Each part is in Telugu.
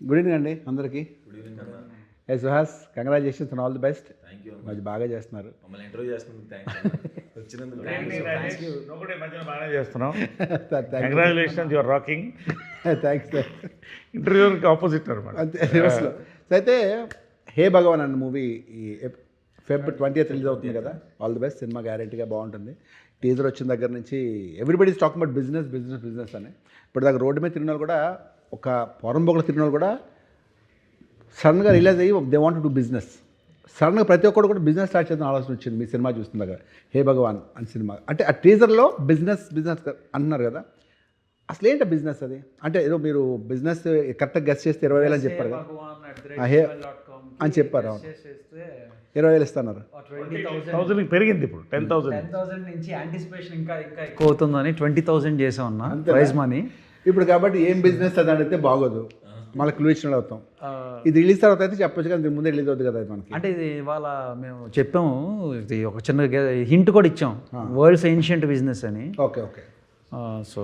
గుడ్ ఈవినింగ్ అండి అందరికీ. గుడ్ ఈవినింగ్ అన్న. ఏ Suhas, congratulations and all the best. Thank you మంచి బాగా చేస్తున్నారు. మమ్మల్ని ఇంటర్వ్యూ చేస్తున్నందుకు థ్యాంక్స్ వచ్చినందుకు ఒకటే మధ్యన బాగానే చేస్తున్నాం. Thanks congratulations, your rocking. Thanks. ఇంటర్వ్యూకి ఆపోజిట్ అనమాట. అంతే రివర్స్లో. సో అయితే హే భగవాన్ అన్న మూవీ ఈ Feb 20th రిలీజ్ అవుతుంది కదా. All the best. సినిమా గ్యారెంటీగా బాగుంటుంది. టీజర్ వచ్చిన దగ్గర నుంచి everybody is talking about business business business అని. ఇప్పుడు దాకా రోడ్డు మీద తిరిగిన వాళ్ళు కూడా, ఒక పొరంబొగలు తిరిగిన వాళ్ళు కూడా సడన్గా రియలైజ్ అయ్యి they want to do business. సడన్గా ప్రతి ఒక్కరు కూడా బిజినెస్ స్టార్ట్ చేద్దాం ఆలోచన వచ్చింది మీ సినిమా చూస్తున్న దగ్గర. హే భగవాన్ అని సినిమా అంటే ఆ టీజర్లో బిజినెస్ బిజినెస్ అంటున్నారు కదా. అసలు ఏంటి బిజినెస్ అది? అంటే ఏదో మీరు బిజినెస్ కరెక్ట్గా గెస్ట్ చేస్తే 20,000 అని చెప్పారు కదా. హే అని చెప్పారు. అవును, 20,000 ఇస్తున్నారు. 20,000 పెరిగింది ఇప్పుడు 10,000 నుంచి యాంటిసిపేషన్ ఇంకా ఇంకా ఎక్కువ అవుతుందని 20,000 చేసామన్నా ప్రైజ్ మనీ. ఇప్పుడు కాబట్టి ఏం బిజినెస్ అది అడిగితే బాగోదు, మళ్ళీ క్లూ ఇచ్చిన అవుతాం. ఇది రిలీజ్ తర్వాత అయితే చెప్పొచ్చు కదా, ముందే రిలీజ్ అవుతుంది కదా మనకి. అంటే ఇది ఇవాళ మేము చెప్పాము, ఇది ఒక చిన్న హింట్ కూడా ఇచ్చాం, వరల్డ్స్ ఏన్షియంట్ బిజినెస్ అని. Okay okay. సో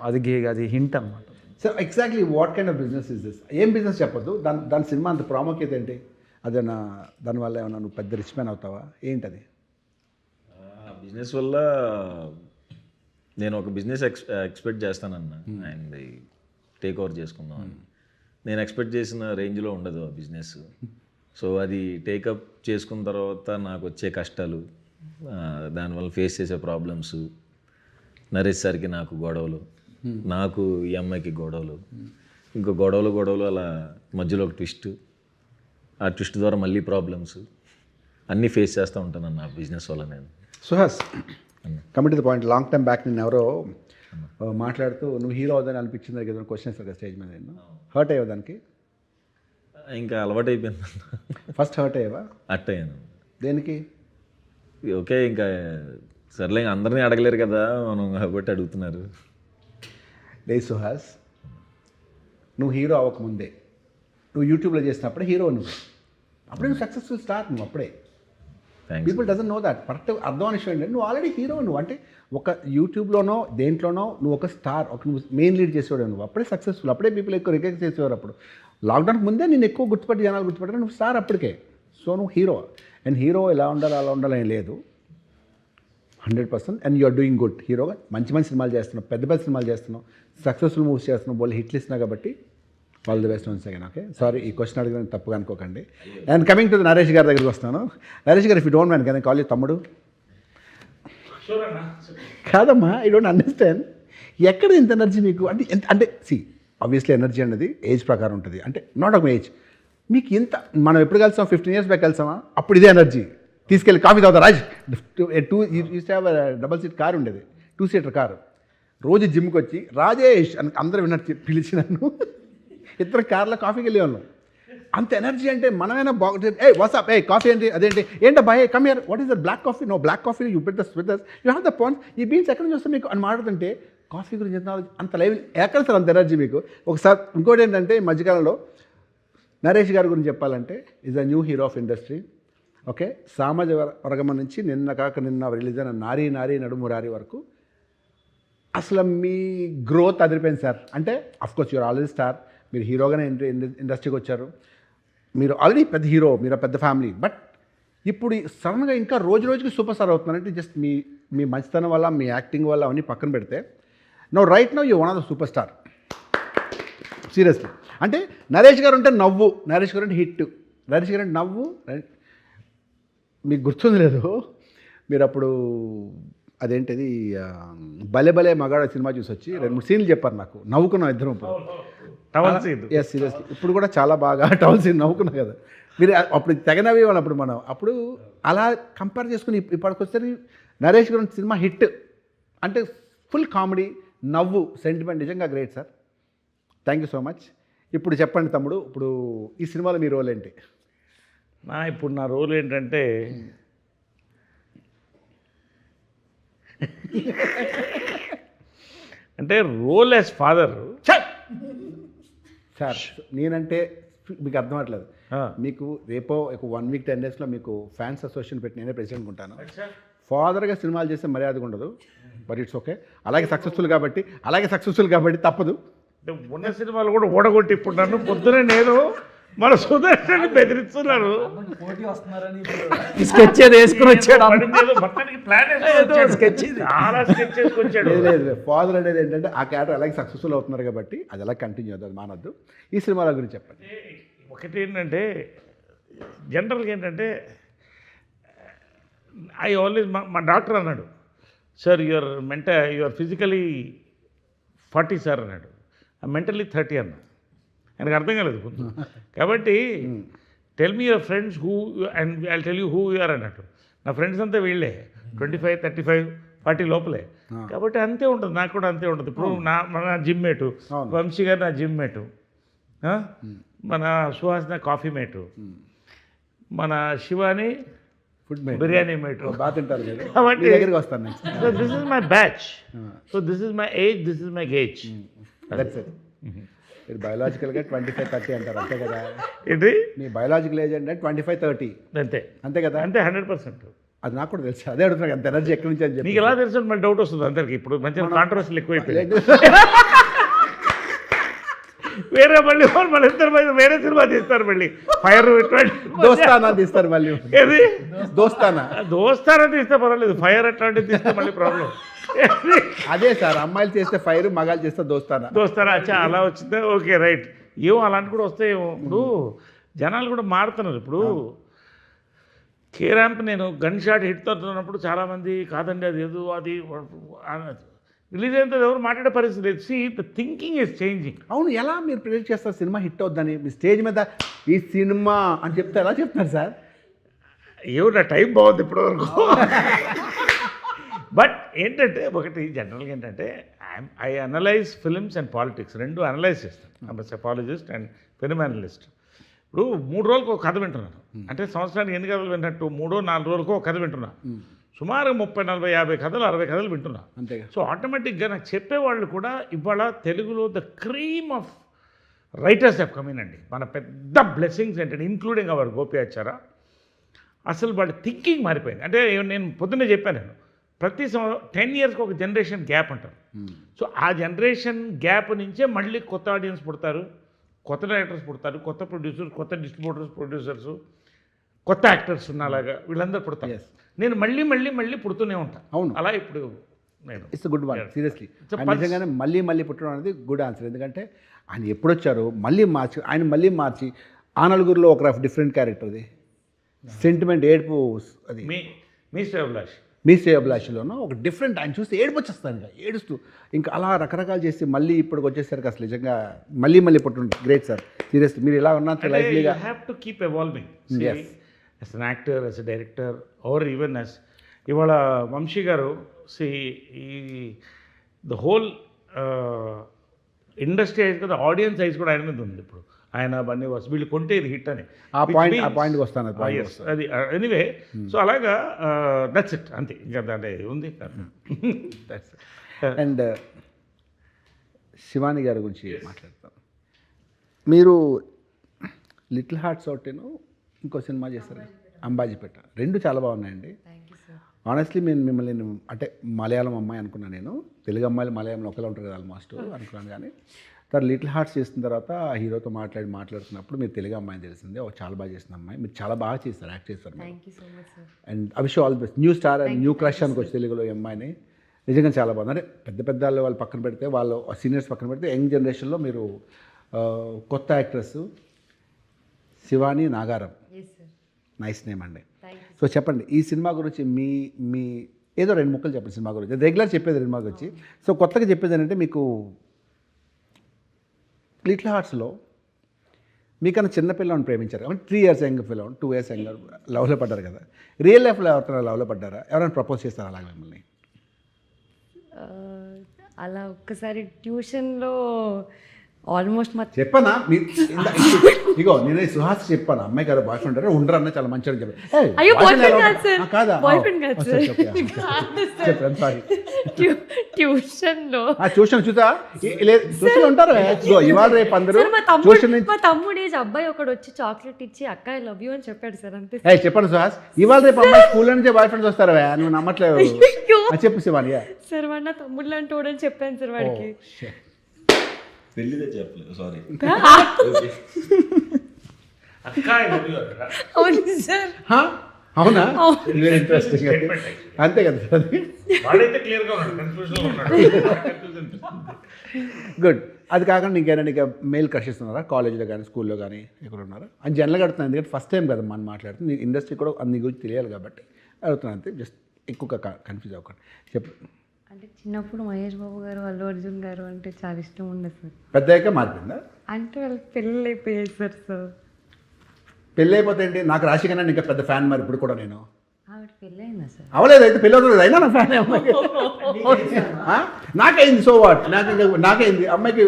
అది అది హింట్ అనమాట. So exactly what kind of business is this? ఏం బిజినెస్ చెప్పొద్దు, దాని సినిమా అంత ప్రాముఖ్యత ఏంటి? అదేనా దానివల్ల ఏమన్నా నువ్వు పెద్ద రిచ్ మ్యాన్ అవుతావా ఏంటది? బిజినెస్ వల్ల నేను ఒక బిజినెస్ ఎక్స్పెక్ట్ చేస్తానన్న, అండ్ టేక్ ఓవర్ చేసుకుందాం అని. నేను ఎక్స్పెక్ట్ చేసిన రేంజ్లో ఉండదు ఆ బిజినెస్. సో అది టేకప్ చేసుకున్న తర్వాత నాకు వచ్చే కష్టాలు, దానివల్ల ఫేస్ చేసే ప్రాబ్లమ్స్, నరేష్ సార్కి నాకు గొడవలు, నాకు ఈ అమ్మాయికి గొడవలు, ఇంకో గొడవలు అలా మధ్యలో ఒక ట్విస్ట్, ఆ ట్విస్ట్ ద్వారా మళ్ళీ ప్రాబ్లమ్స్ అన్నీ ఫేస్ చేస్తూ ఉంటాను అన్న బిజినెస్ వల్ల నేను. Suhas, commit to the point. Long time back నేను ఎవరో మాట్లాడుతూ నువ్వు హీరో అవుదని అనిపించింది కదా క్వశ్చన్ ఇస్తారు కదా స్టేజ్ మీద, నేను హర్ట్ అయ్యావు దానికి? ఇంకా అలవాటు అయిపోయింది. ఫస్ట్ హర్ట్ అయ్యావా? అట్టయ్యాను. దేనికి? ఓకే, ఇంకా సర్లే, అందరినీ అడగలేరు కదా మనం, కాబట్టి అడుగుతున్నారు. లే సుహాస్, నువ్వు హీరో అవ్వకముందే నువ్వు యూట్యూబ్లో చేసినప్పుడే హీరో నువ్వు, అప్పుడే నువ్వు సక్సెస్ఫుల్ స్టార్ నువ్వు అప్పుడే. Thanks. People doesn't know that. Correct అర్థం విషయం ఏంటంటే నువ్వు ఆల్రెడీ హీరో నువ్వు. అంటే ఒక యూట్యూబ్లోనో దేంట్లోనో నువ్వు ఒక స్టార్, ఒక నువ్వు మెయిన్ లీడ్ చేసేవాడు నువ్వు, అప్పుడే సక్సెస్ఫుల్. అప్పుడే పీపుల్ ఎక్కువ రికగ్నైజ్ చేసేవారు. అప్పుడు లాక్డౌన్కి ముందే నేను ఎక్కువ గుర్తుపట్టి జనాలు గుర్తుపట్టాను, నువ్వు స్టార్ అప్పటికే. సో నువ్వు హీరో, అండ్ హీరో ఇలా ఉండాలి అలా ఉండాలని లేదు, 100%. And you're doing good. హీరోగా మంచి మంచి సినిమాలు చేస్తున్నావు, పెద్ద పెద్ద సినిమాలు చేస్తున్నావు, సక్సెస్ఫుల్ మూవీస్ చేస్తున్నావు, వాళ్ళు హిట్లు ఇస్తున్నావు కాబట్టి all the best once again. Okay, sorry ఈ క్వశ్చన్ అడిగిన తప్పుగా అనుకోకండి. అండ్ కమింగ్ టు నరేష్ గారి దగ్గరికి వస్తాను. నరేష్ గారు, if you don't mind can I call you తమ్ముడు? కాదమ్మా, ఐ డోంట్ అండర్స్టాండ్. ఎక్కడ ఇంత ఎనర్జీ మీకు? అంటే అంటే సి ఆబ్వియస్లీ ఎనర్జీ అనేది ఏజ్ ప్రకారం ఉంటుంది, అంటే నాట్ ఒక ఏజ్. మీకు ఇంత, మనం ఎప్పుడు కలిసాం? 15 years బ్యాక్ కలిసామా? అప్పుడు ఇదే ఎనర్జీ. తీసుకెళ్ళి కాఫీ తాగుతా రాజ్, 2 డబల్ సీట్ కారు ఉండేది, 2-seater కారు. రోజు జిమ్కి వచ్చి రాజేష్ అని అందరూ విన్నట్టు పిలిచి నన్ను ఇద్దరు కార్లో కాఫీకి వెళ్ళేవాళ్ళం. అంత ఎనర్జీ అంటే మనమైనా బాగుంటుంది. ఏ వాట్సాప్, ఏ కాఫీ ఏంటి, అదేంటి, ఏంటబ్బా, hey come here, what is that black coffee? No black coffee, you put this with this, you have the points, ఈ బీన్స్ ఎక్కడి నుంచి వస్తే మీకు అని మాట్లాడుతుంటే కాఫీ గురించి అంత లైవ్ ఎక్కడ సార్ అంత ఎనర్జీ మీకు? ఒకసారి ఇంకోటి ఏంటంటే ఈ మధ్యకాలంలో నరేష్ గారి గురించి చెప్పాలంటే is a new hero of industry. Okay, సామాజిక వర్గం నుంచి నిన్న రిలీజ్ అయిన నారీ నారీ నడుము రారి వరకు అసలు మీ గ్రోత్ అదిరిపోయింది సార్. అంటే అఫ్కోర్స్ యూఆర్ ఆల్రెడీ స్టార్, మీరు హీరోగానే ఇండస్ట్రీకి వచ్చారు, మీరు ఆల్రెడీ పెద్ద హీరో, మీరు పెద్ద ఫ్యామిలీ. బట్ ఇప్పుడు సడన్గా ఇంకా రోజు రోజుకి సూపర్ స్టార్ అవుతున్నారంటే జస్ట్ మీ మంచితనం వల్ల, మీ యాక్టింగ్ వల్ల అవన్నీ పక్కన పెడితే no right no you one of the super star seriously. అంటే నరేష్ గారు అంటే నవ్వు, నరేష్ గారు అంటే హిట్, నరేష్ గారు అంటే నవ్వు. మీకు గుర్తుంది లేదు, మీరు అప్పుడు అదేంటిది భలే భలే మగాడ సినిమా చూసి వచ్చి 2-3 సీన్లు చెప్పారు నాకు, నవ్వుకున్నాం ఇద్దరం. ఎస్ సీరియస్లీ, ఇప్పుడు కూడా చాలా బాగా టవల్ సీన్ నవ్వుకున్నాం కదా మీరు. అప్పుడు తెగనవి వాళ్ళు, అప్పుడు మనం అప్పుడు అలా కంపేర్ చేసుకుని ఇప్పటికొస్తే నరేష్ గారి సినిమా హిట్ అంటే ఫుల్ కామెడీ, నవ్వు, సెంటిమెంట్, నిజంగా great sir. Thank you so much. ఇప్పుడు చెప్పండి తమ్ముడు, ఇప్పుడు ఈ సినిమాలో మీ రోల్ ఏంటి? ఇప్పుడు నా రోల్ ఏంటంటే అంటే రోల్ యాజ్ ఫాదర్. సార్ నేనంటే మీకు అర్థం అవ్వట్లేదు. మీకు రేపో ఒక 1 week 10 daysలో మీకు ఫ్యాన్స్ అసోసియేషన్ పెట్టి నేనే ప్రెసిడెంట్ ఉంటాను. ఫాదర్గా సినిమాలు చేస్తే మర్యాదగా ఉండదు, బట్ ఇట్స్ ఓకే. అలాగే సక్సెస్ఫుల్ కాబట్టి తప్పదు. ఉన్న సినిమాలు కూడా ఓడగొట్టి ఇప్పుడు నన్ను పొద్దునే నేను మన సుదర్శన్ బెదిరిస్తున్నారు. స్కెచ్ ఏదో వేసుకుని వచ్చాడు పడింది ఏదో మొత్తానికి ప్లాన్ sketch ఇది. చాలా స్కెచ్ చేసుకొచ్చాడు. లేదు ఫాదర్ అనేది ఏంటంటే ఆ క్యారెక్టర్ అలాగే సక్సెస్ఫుల్ అవుతున్నారు కాబట్టి అది ఎలా కంటిన్యూ అవుతుంది, అది మానద్దు. ఈ సినిమాల గురించి చెప్పండి. ఒకటి ఏంటంటే జనరల్గా ఏంటంటే ఐ ఆల్వేస్ మా డాక్టర్ అన్నాడు, సార్ యువర్ ఫిజికలీ 40 సార్ అన్నాడు, మెంటల్లీ 30 అన్నా. ఆయనకు అర్థం కాలేదు కొంచెం. కాబట్టి tell me your friends who and I tell you who you're అన్నట్టు. నా ఫ్రెండ్స్ అంతా వీళ్ళే 25, 35, 40 లోపలే. కాబట్టి అంతే ఉంటుంది, నాకు కూడా అంతే ఉంటుంది. ఇప్పుడు మన జిమ్ మేటు వంశీ గారు నా జిమ్ మేటు, మన సుహాస్ నా కాఫీ మేటు, మన శివాని ఫుడ్ బిర్యానీ మేటు. బాగా తింటారు మీరు. కాబట్టి మీ దగ్గరికి వస్తాను next. So this is my batch, so this is my age, this is my gauge. That's it. మీరు బయోలాజికల్గా 25-30 అంటారు అంతే కదా. ఏంటి మీ బయోలాజికల్ ఏజ్ అంటే 25-30 అంతే అంతే కదా. అంతే 100%. అది నాకు కూడా తెలుసు, అదే అడుగుతున్నాను అంత ఎనర్జీ ఎక్కడి నుంచి అని చెప్పి. నీకు ఎలా తెలుసు మళ్ళీ డౌట్ వస్తుంది అందరికి. ఇప్పుడు మంచిగా కాంట్రవర్సీలు ఎక్కువైపోయాయి. వేరే మళ్ళీ ఇద్దరు వేరే సినిమా తీస్తారు మళ్ళీ ఫైర్ దోస్తానా తీస్తారు మళ్ళీ. ఏది దోస్తానా తీస్తే పర్వాలేదు, ఫైర్ అట్లాంటివి తీస్తే మళ్ళీ ప్రాబ్లం. అదే సార్, అమ్మాయిలు చేస్తే ఫైర్, మగాళ్ళు చేస్తే దోస్తానా. అచ్చా అలా వచ్చిందా, ఓకే రైట్. ఏమో అలాంటి కూడా వస్తాయేమో. ఇప్పుడు జనాలు కూడా మారుతున్నారు. ఇప్పుడు కే ర్యాంప్ నేను గన్ షాట్ హిట్ అవుతున్నప్పుడు చాలామంది కాదండి అది ఏదో అది రిలీజ్ అయినంత ఎవరు మాట్లాడే పరిస్థితి లేదు. See the thinking is changing. అవును, ఎలా మీరు ప్రిడిక్ట్ చేస్తారు సినిమా హిట్ అవుద్దని? మీ స్టేజ్ మీద ఈ సినిమా అని చెప్తే ఎలా చెప్తున్నారు సార్? ఏమో నా టైం బాగుంది ఇప్పటివరకు. బట్ ఏంటంటే ఒకటి జనరల్గా ఏంటంటే I analyse films and politics రెండు అనలైజ్ చేస్తాను. I'm psephologist and film analyst. ఇప్పుడు 3 రోజులకు ఒక కథ వింటున్నాను, అంటే సంవత్సరానికి ఎన్ని కథలు వింటున్నట్టు 3-4 రోజులకు ఒక కథ వింటున్నాను. సుమారు 30-40-50 కథలు 60 కథలు వింటున్నా. అంతే. సో ఆటోమేటిక్గా నాకు చెప్పేవాళ్ళు కూడా ఇవాళ తెలుగులో the cream of writers have come in అండి. మన పెద్ద బ్లెస్సింగ్స్ ఏంటంటే ఇంక్లూడింగ్ అవర్ గోపియాచార. అసలు వాళ్ళ థింకింగ్ మారిపోయింది. అంటే నేను పొద్దున్నే చెప్పాను, నేను ప్రతి 10 ఇయర్స్కి ఒక జనరేషన్ గ్యాప్ అంటారు. సో ఆ జనరేషన్ గ్యాప్ నుంచే మళ్ళీ కొత్త ఆడియన్స్ పుడతారు, కొత్త డైరెక్టర్స్ పుడతారు, కొత్త ప్రొడ్యూసర్స్, కొత్త డిస్ట్రిబ్యూటర్స్, ప్రొడ్యూసర్స్, కొత్త యాక్టర్స్ ఉన్నలాగా వీళ్ళందరూ పుడతారు. నేను మళ్ళీ మళ్ళీ మళ్ళీ పుడుతూనే ఉంటాను. అవును, అలా ఇప్పుడు నేను ఇట్స్ గుడ్ వన్. సీరియస్లీ నిజంగానే మళ్ళీ పుట్టడం అనేది గుడ్ ఆన్సర్. ఎందుకంటే ఆయన ఎప్పుడు వచ్చారో మళ్ళీ మార్చి ఆ నలుగురిలో ఒక డిఫరెంట్ క్యారెక్టర్, అది సెంటిమెంట్, ఏడుపు, అది మీ శ్రేయోభిలాషిలోనూ ఒక డిఫరెంట్. ఆయన చూస్తే ఏడుపు వచ్చేస్తాను, ఇంకా ఏడుస్తూ ఇంకా అలా రకరకాలు చేసి మళ్ళీ ఇప్పటికి వచ్చేసరికి అసలు నిజంగా మళ్ళీ పుట్టడం గ్రేట్ సార్. సీరియస్లీ మీరు ఇలా ఉన్నారు లైఫ్లీగా. You have to keep evolving as an actor, as a director, or even as ఇవాళ వంశీ గారు ఈ ద హోల్ ఇండస్ట్రీ ఐజ్ కదా, ఆడియన్స్ ఐజ్ కూడా ఆయన మీద ఉంది. ఇప్పుడు ఆయన బన్నీ వాస్ వీళ్ళు కొంటే ఇది హిట్ అని ఆ పాయింట్కి వస్తాను. అది ఎనీవే. సో అలాగా దట్స్ ఇట్, అంతే. ఇంకా దాంట్లో ఉంది. అండ్ శివాని గారి గురించి మాట్లాడతాను. మీరు లిటిల్ హార్ట్స్ ఒకటేను ఇంకో సినిమా చేస్తారు అంబాజీపేట, రెండు చాలా బాగున్నాయండి. ఆనెస్ట్లీ నేను మిమ్మల్ని అంటే మలయాళం అమ్మాయి అనుకున్నాను, నేను తెలుగు అమ్మాయిలు మలయాళంలో ఒకలా ఉంటారు కదా ఆల్మోస్ట్ అనుకున్నాను. కానీ తర్వాత లిటిల్ హార్ట్స్ చేసిన తర్వాత ఆ హీరోతో మాట్లాడుతున్నప్పుడు మీరు తెలుగు అమ్మాయిని తెలిసిందే, చాలా బాగా చేసిన అమ్మాయి, మీరు చాలా బాగా చేస్తారు, యాక్ట్ చేస్తారు. And I wish all the best. New star and new crush అనుకోవచ్చు తెలుగులో ఈ అమ్మాయిని. నిజంగా చాలా బాగుంది. అంటే పెద్ద వాళ్ళు పక్కన పెడితే, వాళ్ళు సీనియర్స్ పక్కన పెడితే, యంగ్ జనరేషన్లో మీరు కొత్త actress Shivani Nagaram, nice name అండి. సో చెప్పండి ఈ సినిమా గురించి, మీ ఏదో 2 ముక్కలు చెప్పండి సినిమా గురించి. రెగ్యులర్ చెప్పేది సినిమా గురించి. సో కొత్తగా చెప్పేది ఏంటంటే, మీకు లిటిల్ హార్ట్స్లో మీకన్నా చిన్న పిల్లని ప్రేమించారు కాబట్టి 3 years యంగ్ పిల్లని, 2 years యంగ్ లవ్లో పడ్డారు కదా. రియల్ లైఫ్లో ఎవరైనా లవ్లో పడ్డారా? ఎవరైనా ప్రపోజ్ చేస్తారా అలాగే మిమ్మల్ని? అలా ఒక్కసారి ట్యూషన్లో ఆల్మోస్ట్ చెప్పనా ఇగో నేను సుహాస్ చెప్పాను, అమ్మాయి కదా బాయ్ ఫ్రెండ్ ఉండరు అన్న చాలా మంచిగా చెప్పాను. అయ్యో బాయ్ ఫ్రెండ్ కాదు సార్, కాదా? బాయ్ ఫ్రెండ్ కాదు సార్. చెప్పండి సారీ. ట్యూషన్లో ట్యూషన్ చూసా ట్యూషన్ ఉంటారు ఇవాళ రేపు అందరూ ట్యూషన్ నుంచి. మా తమ్ముడు ఏజ్ అబ్బాయి ఒకడు వచ్చి చాక్లెట్ ఇచ్చి అక్క ఐ లవ్ యూ అని చెప్పాడు సార్, అంతే. చెప్పండి సుహాస్, ఇవాళ రేపు అమ్మాయి స్కూల్ నుంచే బాయ్ ఫ్రెండ్స్ వస్తారా? నువ్వు నమ్మట్లేదు. చెప్పు శివాని. సార్ వాడు నా తమ్ముడు లాంటి వాడని చెప్పాను సార్ వాడికి. పెళ్ళిదే చెప్పలేదు, సారీ. అక్క ఐ లవ్ యూ అక్క. అవును సార్. హా? అవునా? Very interesting. అంతే కదా సార్ అది. వాడైతే క్లియర్గా ఉన్నాడు, కన్ఫ్యూజన్లో ఉన్నాడు. గుడ్. అది కాకుండా ఇంకేమైనా ఇంకా మెయిల్ క్రషెస్ ఉన్నారా కాలేజ్లో కానీ స్కూల్లో కానీ ఎక్కడ ఉన్నారా అని జనరల్గా అడుగుతున్నాను, ఎందుకంటే ఫస్ట్ టైం కదా మనం మాట్లాడుతుంది, ఇండస్ట్రీ కూడా నీ గురించి తెలియాలి కాబట్టి అడుగుతున్నాను అంతే, జస్ట్ ఎక్కువగా కన్ఫ్యూజ్ అవ్వకండి. చెప్పు. అంటే చిన్నప్పుడు మహేష్ బాబు గారు, అల్లు అర్జున్ గారు అంటే చాలా ఇష్టం ఉండదు సార్. పెద్దయ్యాక మారిపోయిందా? అంటే వాళ్ళు పెళ్ళి అయిపోయాయి సార్. సో పెళ్ళి అయిపోతే ఏంటి? నాకు రాశి కన్నా ఇంకా పెద్ద ఫ్యాన్ మరి ఇప్పుడు కూడా నేను. ఆవిడ పెళ్ళి అయిందా సార్? అవలేదు, అయితే పెళ్ళి అవుతుంది అయినా నా ఫ్యాన్ నాకైంది. So what? నాకైంది. అమ్మాయికి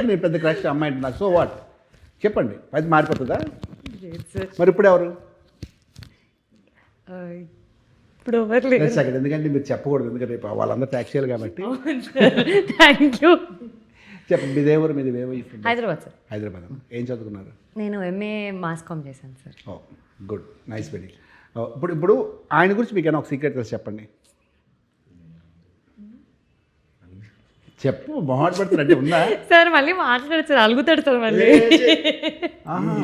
నేను పెద్ద క్రష్, అమ్మాయి అంటే నాకు. So what? చెప్పండి, అది మారిపోతుందా? లేదు సార్. మరి ఇప్పుడు ఎవరు? ఇప్పుడు ఎవరు లేరు. సెకండ్, ఎందుకంటే మీరు చెప్పకూడదు, ఎందుకంటే రేపు వాళ్ళందరూ ట్యాక్స్ చేయాలి కాబట్టి. Thank you. చెప్పండి, మీదేవరు? మీది హైదరాబాద్ సార్. హైదరాబాద్. ఏం చదువుకున్నారు? నేను ఎంఏ మాస్ కామ్ చేశాను సార్. ఓ గుడ్, నైస్ వెరీ. ఇప్పుడు ఆయన గురించి మీకు ఏమైనా ఒక సీక్రెట్ తెలుసు చెప్పండి. చెప్పు, మొహాట పడుతున్నట్టే ఉందా? సార్ మళ్ళీ మాట్లాడారు సార్, అలుగుతాడు సార్ మళ్ళీ.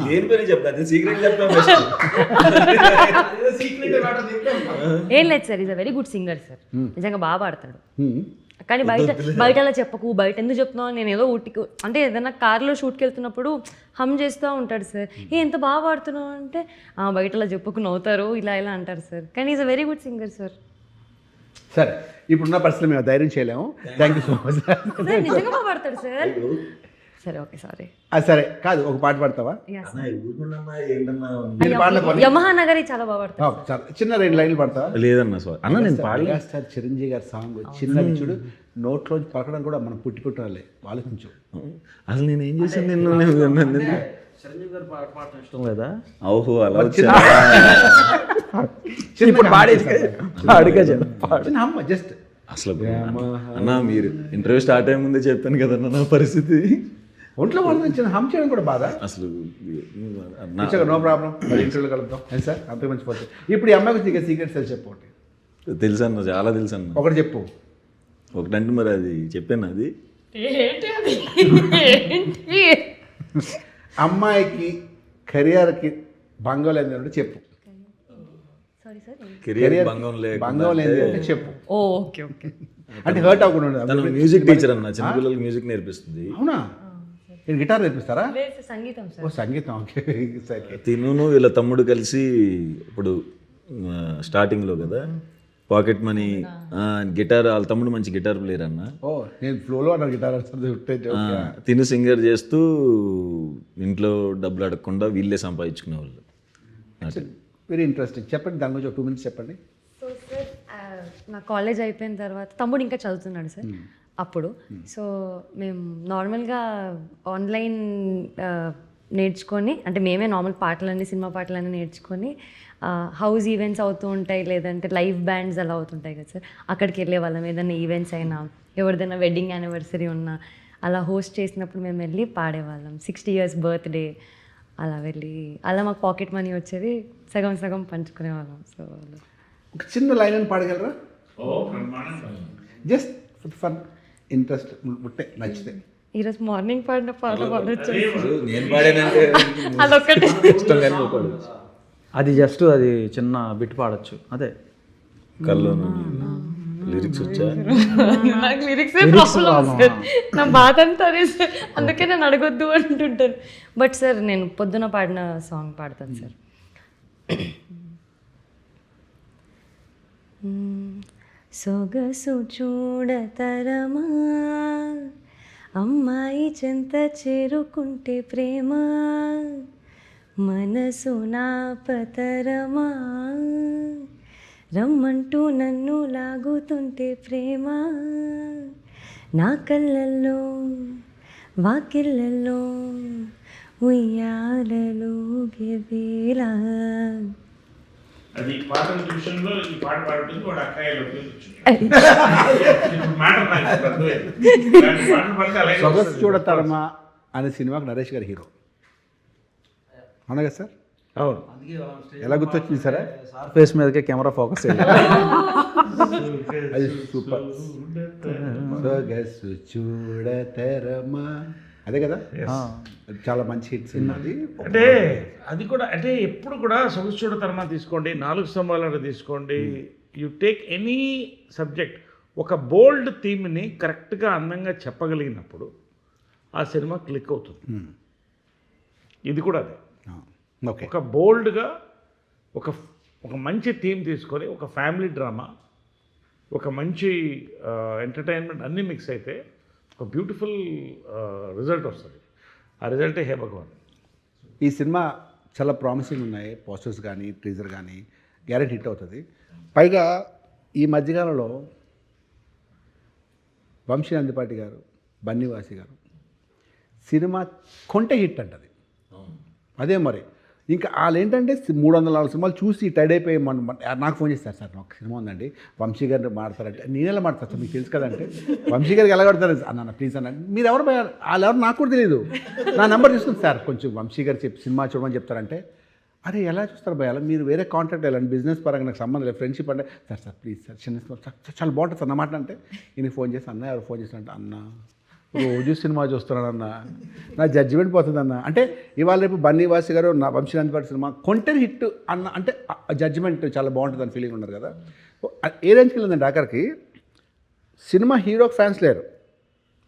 లేని పని చెప్తా, సీక్రెట్ చెప్తాను. ఏం లేదు sir, is a very good singer sir. నిజంగా బాగా పాడతాడు. కానీ బయట అలా చెప్పకు, బయట ఎందుకు చెప్తున్నావు, నేను ఏదో ఊటికి అంటే ఏదైనా కార్లో షూట్కి వెళ్తున్నప్పుడు హమ్ చేస్తూ ఉంటాడు సార్. ఎంత బాగా పాడుతున్నావు అంటే బయట అలా చెప్పకు, నవ్వుతారు, ఇలా ఇలా అంటారు సార్. కానీ is a very good singer sir. సరే, ఇప్పుడున్న పరిస్థితులు మేము ధైర్యం చేయలేము. Thank you so much. Sir నిజంగా బాగా పాడతాడు సార్. సరే ఓకే, సారీ. సరే కాదు, ఒక పాట పాడతావా? యమహా నగరి చాలా బాగా పాడతాడు. చాలా చిన్న 2 లైన్లు పాడతావా? లేదన్నా సార్, అన్న నేను మెగాస్టార్ చిరంజీవి గారి సాంగ్ చిన్నది చూడు, నోట్లోంచి పలకడం కూడా మనం పుట్టినలే, ఆలోచించు. అసలు నేను ఏం చేశాను నిన్ను? చిరంజీవి గారు పాడటం ఇష్టం లేదా? ఓహో, అలా జస్ట్ అసలు అన్న మీరు ఇంటర్వ్యూ స్టార్ట్ అయ్యే ముందే చెప్పాను కదన్న నా పరిస్థితి. ఒంట్లో వాళ్ళు చిన్న హమ్ చేయడం కూడా బాధ. అసలు నో ప్రాబ్లం, మరి ఇంటర్వ్యూలో కలుద్దాం. సార్ అంత మంచి పోతే. ఇప్పుడు ఈ అమ్మాయి గురించి సీక్రెట్స్ తెలిసి చెప్పు. తెలుసు అన్న, చాలా తెలుసు అన్న. ఒకటి చెప్పు. ఒకటంటే మరి అది చెప్పాను. అది అమ్మాయికి కెరియర్కి భంగం లేదంటే చెప్పు. కెరియర్ భంగం లేదు అంటే చెప్పు. Okay okay. అంటే హర్ట్ అవ్వకుండా ఉండదు. తను మ్యూజిక్ టీచర్ అన్న, చిన్నపిల్లలకి మ్యూజిక్ నేర్పిస్తుంది. అవునా? నేను గిటార్ నేర్పిస్తారా? సంగీతం సార్. ఓ సంగీతం. ఓకే సరే. తిను వీళ్ళ తమ్ముడు కలిసి ఇప్పుడు స్టార్టింగ్లో కదా పాకెట్ మనీ గిటార్, వాళ్ళ తమ్ముడు మంచి గిటార్ ప్లేయర్ అన్న. ఓ నేను ఫ్లోలో అన్నారు గిటార్. తిను సింగర్ చేస్తూ ఇంట్లో డబ్బులు అడగకుండా వీళ్ళే సంపాదించుకునేవాళ్ళు. Very interesting. చెప్పండి, దాని గురించి 2 minutes చెప్పండి. సో సార్ నా కాలేజ్ అయిపోయిన తర్వాత తమ్ముడు ఇంకా చదువుతున్నాడు సార్ అప్పుడు. సో మేము నార్మల్గా ఆన్లైన్ నేర్చుకొని, అంటే మేమే నార్మల్ పాటలన్నీ, సినిమా పాటలన్నీ నేర్చుకొని హౌస్ ఈవెంట్స్ అవుతూ ఉంటాయి, లేదంటే లైవ్ బ్యాండ్స్ అలా అవుతుంటాయి కదా సార్, అక్కడికి వెళ్ళే వాళ్ళం. ఏదైనా ఈవెంట్స్ అయినా, ఎవరిదైనా వెడ్డింగ్ యానివర్సరీ ఉన్నా అలా హోస్ట్ చేసినప్పుడు మేము వెళ్ళి పాడేవాళ్ళం. 60 years బర్త్డే అలా వెళ్ళి, అలా మాకు పాకెట్ మనీ వచ్చేది, సగం సగం పంచుకునేవాళ్ళం. సో ఒక చిన్న లైన్ అని పాడగలరా? జస్ట్ ఫన్, ఇంట్రెస్ట్ ఉంటే, నచ్చితే. ఈరోజు మార్నింగ్ పాడిన పాట పాడొచ్చు. నేను పాడానంటే అదొక్కటి అది జస్ట్ అది చిన్న బిట్ పాడొచ్చు అదే. కల్లో లిరిక్స్ వచ్చా? నాకు లిరిక్సే ప్రాబ్లం సార్, నా బాధ అంతా అదే సార్, అందుకే నేను అడగొద్దు అంటుంటాను. బట్ సార్ నేను పొద్దున పాడిన సాంగ్ పాడతాను సార్. సొగసు చూడతరమా, అమ్మాయి చెంత చేరుకుంటే ప్రేమ, మనసు నాపతరమా, రమ్మంటూ నన్ను లాగుతుంటే ప్రేమ, నా కళ్ళల్లో వాకిళ్ళల్లో ఉయ్యాలలో గెవేలా. అది పాత ట్యూషన్లో ఈ పాట పాడుతుంది, వాడు అక్కాయిలో సొగసు చూడతారమ్మా అనే సినిమాకి నరేష్ గారు హీరో, అవునా కదా సార్? అవును. ఎలా గుర్తొచ్చింది సరే? ఫేస్ మీదకే కెమెరా ఫోకస్ అది సూపర్. సొగసు చూడతరమా అదే కదా చాలా మంచి హిట్ సినిమా అది. అంటే అది కూడా అంటే ఎప్పుడు కూడా సొగసుడు తరమా తీసుకోండి, 4 స్తంభాలను తీసుకోండి, యు టేక్ ఎనీ సబ్జెక్ట్, ఒక బోల్డ్ థీమ్ని కరెక్ట్గా అందంగా చెప్పగలిగినప్పుడు ఆ సినిమా క్లిక్ అవుతుంది. ఇది కూడా అదే, ఓకే. ఒక బోల్డ్గా ఒక మంచి థీమ్ తీసుకొని ఒక ఫ్యామిలీ డ్రామా, ఒక మంచి ఎంటర్టైన్మెంట్ అన్నీ మిక్స్ అయితే ఒక బ్యూటిఫుల్ రిజల్ట్ వస్తుంది. ఆ రిజల్టే హే భగవాన్. ఈ సినిమా చాలా ప్రామిసింగ్ ఉన్నాయి, పోస్టర్స్ కానీ టీజర్ కానీ, గ్యారెంటీ హిట్ అవుతుంది. పైగా ఈ మధ్యకాలంలో వంశీ నందిపాటి గారు, బన్నీవాసి గారు సినిమా కొంటే హిట్ అంటది. అదే మరి ఇంకా వాళ్ళు ఏంటంటే 300 సినిమాలు చూసి టైడ్ అయిపోయి నాకు ఫోన్ చేస్తారు, సార్ నాకు సినిమా ఉందండి వంశీ గారిని మాడతారంటే, నేను ఎలా మాడతాను సార్ మీకు తెలుసు కదంటే, వంశీ గారికి ఎలా కడతారు అన్న ప్లీజ్ అన్న, మీరు ఎవరు వాళ్ళు ఎవరు నాకు కూడా తెలియదు, నా నెంబర్ తీసుకుంది సార్ కొంచెం వంశీ గారు సినిమా చూడమని చెప్తారంటే, అరే ఎలా చూస్తారు భయ, అలా మీరు వేరే కాంటాక్ట్ వెళ్ళండి, బిజినెస్ పరంగా నాకు సంబంధం లేదు, ఫ్రెండ్షిప్ అంటే సార్ ప్లీజ్ సార్ చిన్న చాలా బాగుంటుంది సార్ అన్నమాట. అంటే ఈయన ఫోన్ చేసి అన్న ఎవరు ఫోన్ చేసినట్టు, అన్న రోజు సినిమా చూస్తున్నానన్న, నా జడ్జిమెంట్ పోతుందన్న. అంటే ఇవాళ రేపు బన్నీవాసి గారు నా వంశీ నందిపాటి సినిమా కొంటే హిట్ అన్న అంటే జడ్జిమెంట్ చాలా బాగుంటుంది అని ఫీలింగ్ ఉన్నారు కదా. ఏ రేంజ్కి వెళ్ళిందండి ఆఖరికి సినిమా హీరోకి ఫ్యాన్స్ లేరు,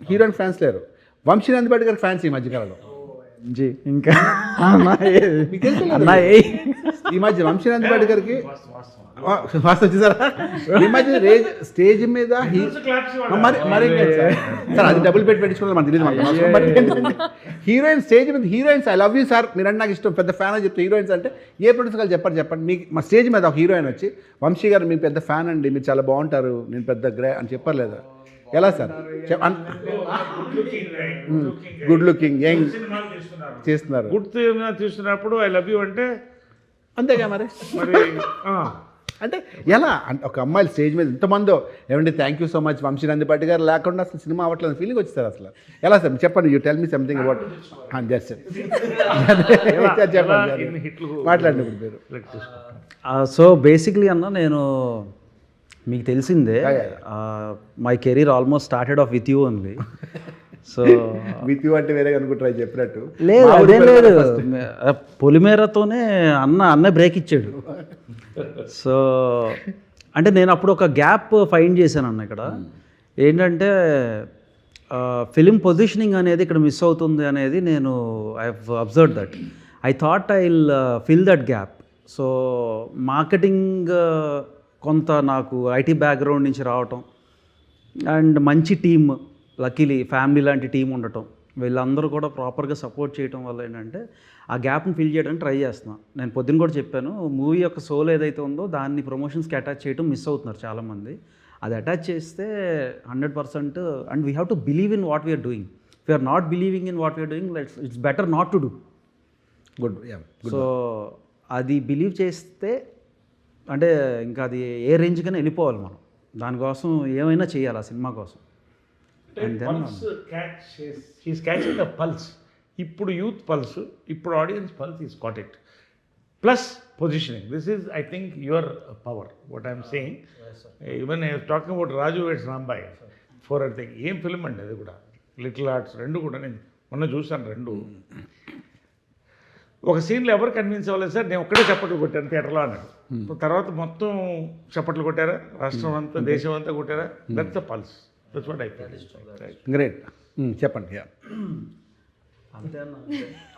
హీరోయిన్ ఫ్యాన్స్ లేరు, వంశీ నందిపాటి గారికి ఫ్యాన్స్ ఈ మధ్యకాలంలో. జీ ఇంకా మీకు తెలుసు కదా, అన్నా ఈ మధ్య వంశీ నందిపాటి గారికి ఫాస్ట్ వచ్చేసారా, ఈ మధ్య స్టేజ్ మీద మరి సార్ అది డబుల్ బెడ్ పెట్టించుకోవాలి మనకు తెలియదు. హీరోయిన్ స్టేజ్ మీద heroines I love you sir మీరంటే నాకు ఇష్టం పెద్ద ఫ్యాన్ అని చెప్తే హీరోయిన్స్ అంటే ఏ ప్రొడ్యూసర్ చెప్పండి మీకు మా స్టేజ్ మీద ఒక హీరోయిన్ వచ్చి వంశీ గారు మీ పెద్ద ఫ్యాన్ అండి, మీరు చాలా బాగుంటారు, నేను పెద్ద గ్రే అని చెప్పారు లేదా? ఎలా సార్ గుడ్ లుకింగ్ యంగ్ చేస్తున్నారు, గుడ్ తీస్తున్నప్పుడు ఐ లవ్ యూ అంటే అంతేగా మరి అంటే ఎలా అంటే ఒక అమ్మాయిలు స్టేజ్ మీద ఇంతమందో ఏమంటే thank you so much Vamsi Nandipati garu లేకుండా అసలు సినిమా అవ్వట్లేదు ఫీలింగ్ వచ్చేస్తారు అసలు. ఎలా సార్ చెప్పండి, you tell me something about just చెప్పండి మాట్లాడండి మీరు. సో బేసిక్లీ అన్న నేను మీకు తెలిసిందే my career almost started off with you only. So with you అంటే వేరే అనుకుంటారు చెప్పినట్టు లేదు, అదేం లేదు, పొలిమేరతోనే అన్న బ్రేక్ ఇచ్చాడు. సో అంటే నేను అప్పుడు ఒక గ్యాప్ ఫైండ్ చేశాను అన్న ఇక్కడ. ఏంటంటే ఫిలిం పొజిషనింగ్ అనేది ఇక్కడ మిస్ అవుతుంది అనేది నేను I have observe that. I thought I will fill that gap. So marketing కొంత నాకు ఐటీ బ్యాక్గ్రౌండ్ నుంచి రావటం అండ్ మంచి టీమ్, లక్కీలీ ఫ్యామిలీ లాంటి టీం ఉండటం, వీళ్ళందరూ కూడా ప్రాపర్గా సపోర్ట్ చేయడం వల్ల ఏంటంటే ఆ గ్యాప్ని ఫిల్ చేయడానికి ట్రై చేస్తున్నాను. నేను పొద్దున్న కూడా చెప్పాను, మూవీ యొక్క సోల్ ఏదైతే ఉందో దాన్ని ప్రమోషన్స్కి అటాచ్ చేయడం మిస్ అవుతున్నారు చాలామంది. అది అటాచ్ చేస్తే 100% and we have to believe in what we're doing. If you're not believing in what we're doing it's better not to do. Good. So అది బిలీవ్ చేస్తే అంటే ఇంకా అది ఏ రేంజ్కైనా వెళ్ళిపోవాలి మనం. దానికోసం ఏమైనా చేయాలి ఆ సినిమా కోసం. He's catching the pulse. ఇప్పుడు యూత్ పల్స్, ఇప్పుడు audience pulse is caught it. Plus positioning, this is I think your power what I'm saying. Even talking about Raju weds Rambai 4 thing ఏం ఫిల్మ్ అండి అది కూడా, లిటిల్ ఆర్ట్స్ రెండు కూడా నేను మొన్న చూసాను రెండు. ఒక సీన్లో ఎవరు కన్విన్స్ అవ్వలేదు సార్, నేను ఒక్కడే చప్పట్లు కొట్టాను థియేటర్లో అన్నాడు. తర్వాత మొత్తం చప్పట్లు కొట్టారా, రాష్ట్రం అంతా దేశం అంతా కొట్టారా, that's the pulse. That's what I feel. Great. చెప్పండి.